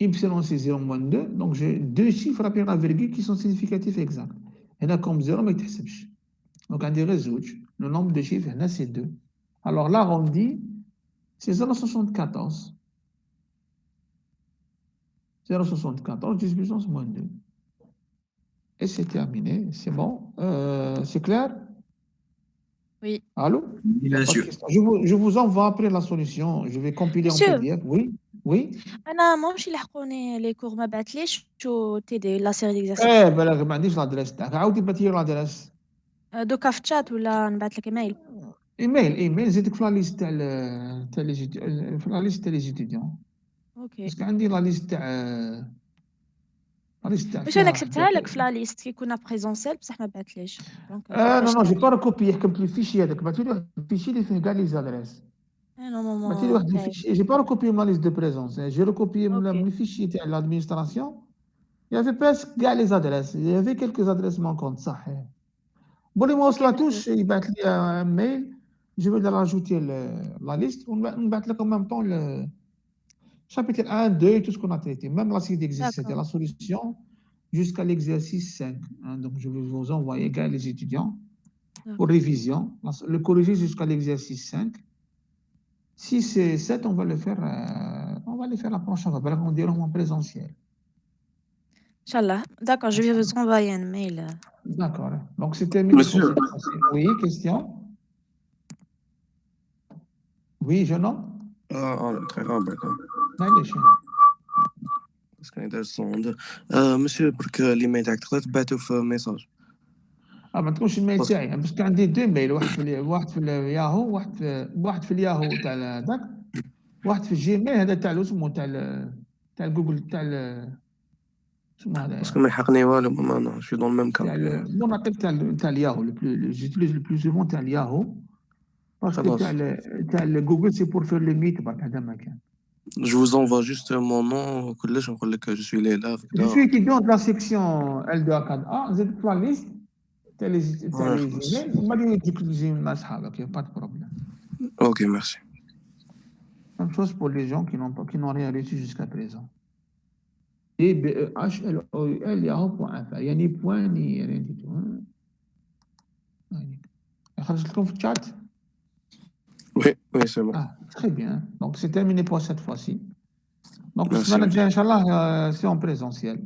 y, c'est 0 moins 2. Donc, j'ai deux chiffres après la virgule qui sont significatifs exacts. Il y en a comme 0, mais il y donc, on dit résoudre. Le nombre de chiffres, c'est 2. Alors, l'arrondi, c'est 0,74. 0,74, 10 puissance moins 2. Et c'est terminé. C'est bon. C'est clair? Oui. Allô? Bien sûr. Je vous envoie après la solution. Je vais compiler en Monsieur. PDF. Oui? Oui? أنا ماهمش يلحقوني لي كور ما بعتليش شو تيدي لا سيري ديكزارسيس بلا ما عنديش لادريس تاعك. عاودي بعثي لي لادريس. دوكا في الشات ولا نبعث لك ايميل ايميل زيدك في لا ليست تاع في لا ليست تاع لي ستوديون. اوكي باسكو عندي لا ليست تاع باش انا كتبتها لك في لا ليست كي كنا بريزونسيل بصح ما بعثليش دونك نو جي با ريكوبي حكمت لي الفيشي هذاك بعثي لي واحد الفيشي اللي فيه كاع لي زادريس. بعثي لي واحد الفيشي جي با ريكوبي من لا ليست دو بريزونس جي ريكوبي من الفيشي تاع لادمينستراسيون. Il y avait presque les adresses. Il y avait quelques adresses manquantes, ça. Bon, les mots la touche, il va être un mail. Je vais rajouter la liste. On va mettre en même temps le chapitre 1, 2 et tout ce qu'on a traité. Même la série d'exercices, c'était la solution jusqu'à l'exercice 5. Donc, je vais vous envoyer les étudiants pour révision. Le corriger jusqu'à l'exercice 5. Si c'est 7, on va le faire la prochaine fois. On dirait en présentiel. Inch'Allah. D'accord, je vais vous envoyer un mail. D'accord. Donc, c'était... Monsieur. Oui, question? Oui, jeune homme? très rapide. Parce qu'on est dans le sonde. Monsieur, pour que l'email تاعك تبعته في ميساج. ما تكونش الميل تاعي باسكو عندي دو ميل واحد في الياهو واحد في الياهو تاع هذاك واحد في الجيميل هذا تاع اسمه تاع جوجل تاع شنو هذا باسكو ما يحقني والو ماما جو دون ميم تاع كان. بون نعطيك تاع الياهو جيتيليز لو بلو سوفون تاع الياهو باسكو خلاص تاع جوجل سي بور فير لي ميت برك هذا ما كان. جو vous envoie juste mon nom وكلش نقول لك جو سوي ليلى Je كذا. suis étudiant de la section L2A4A, زدت la liste تاع les خلاص emails وما يجيك تجي مع صحابك y a pas de problème. اوكي ميرسي. Même chose pour les gens qui n'ont rien reçu jusqu'à présent. Et HLOUL yahoo.fr يعني point ni rien du tout. خرجت لكم في الشات. وي وي سي بون. Ah, très bien. Donc c'est terminé pour cette fois-ci. Donc la Merci. semaine prochaine, Inch'Allah, c'est en présentiel.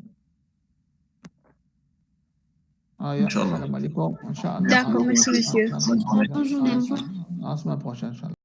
Inch'Allah. Salam alaikum. Inch'Allah. D'accord, merci monsieur. Bonne journée. Bonne journée, au revoir. À la semaine prochaine, Inch'Allah.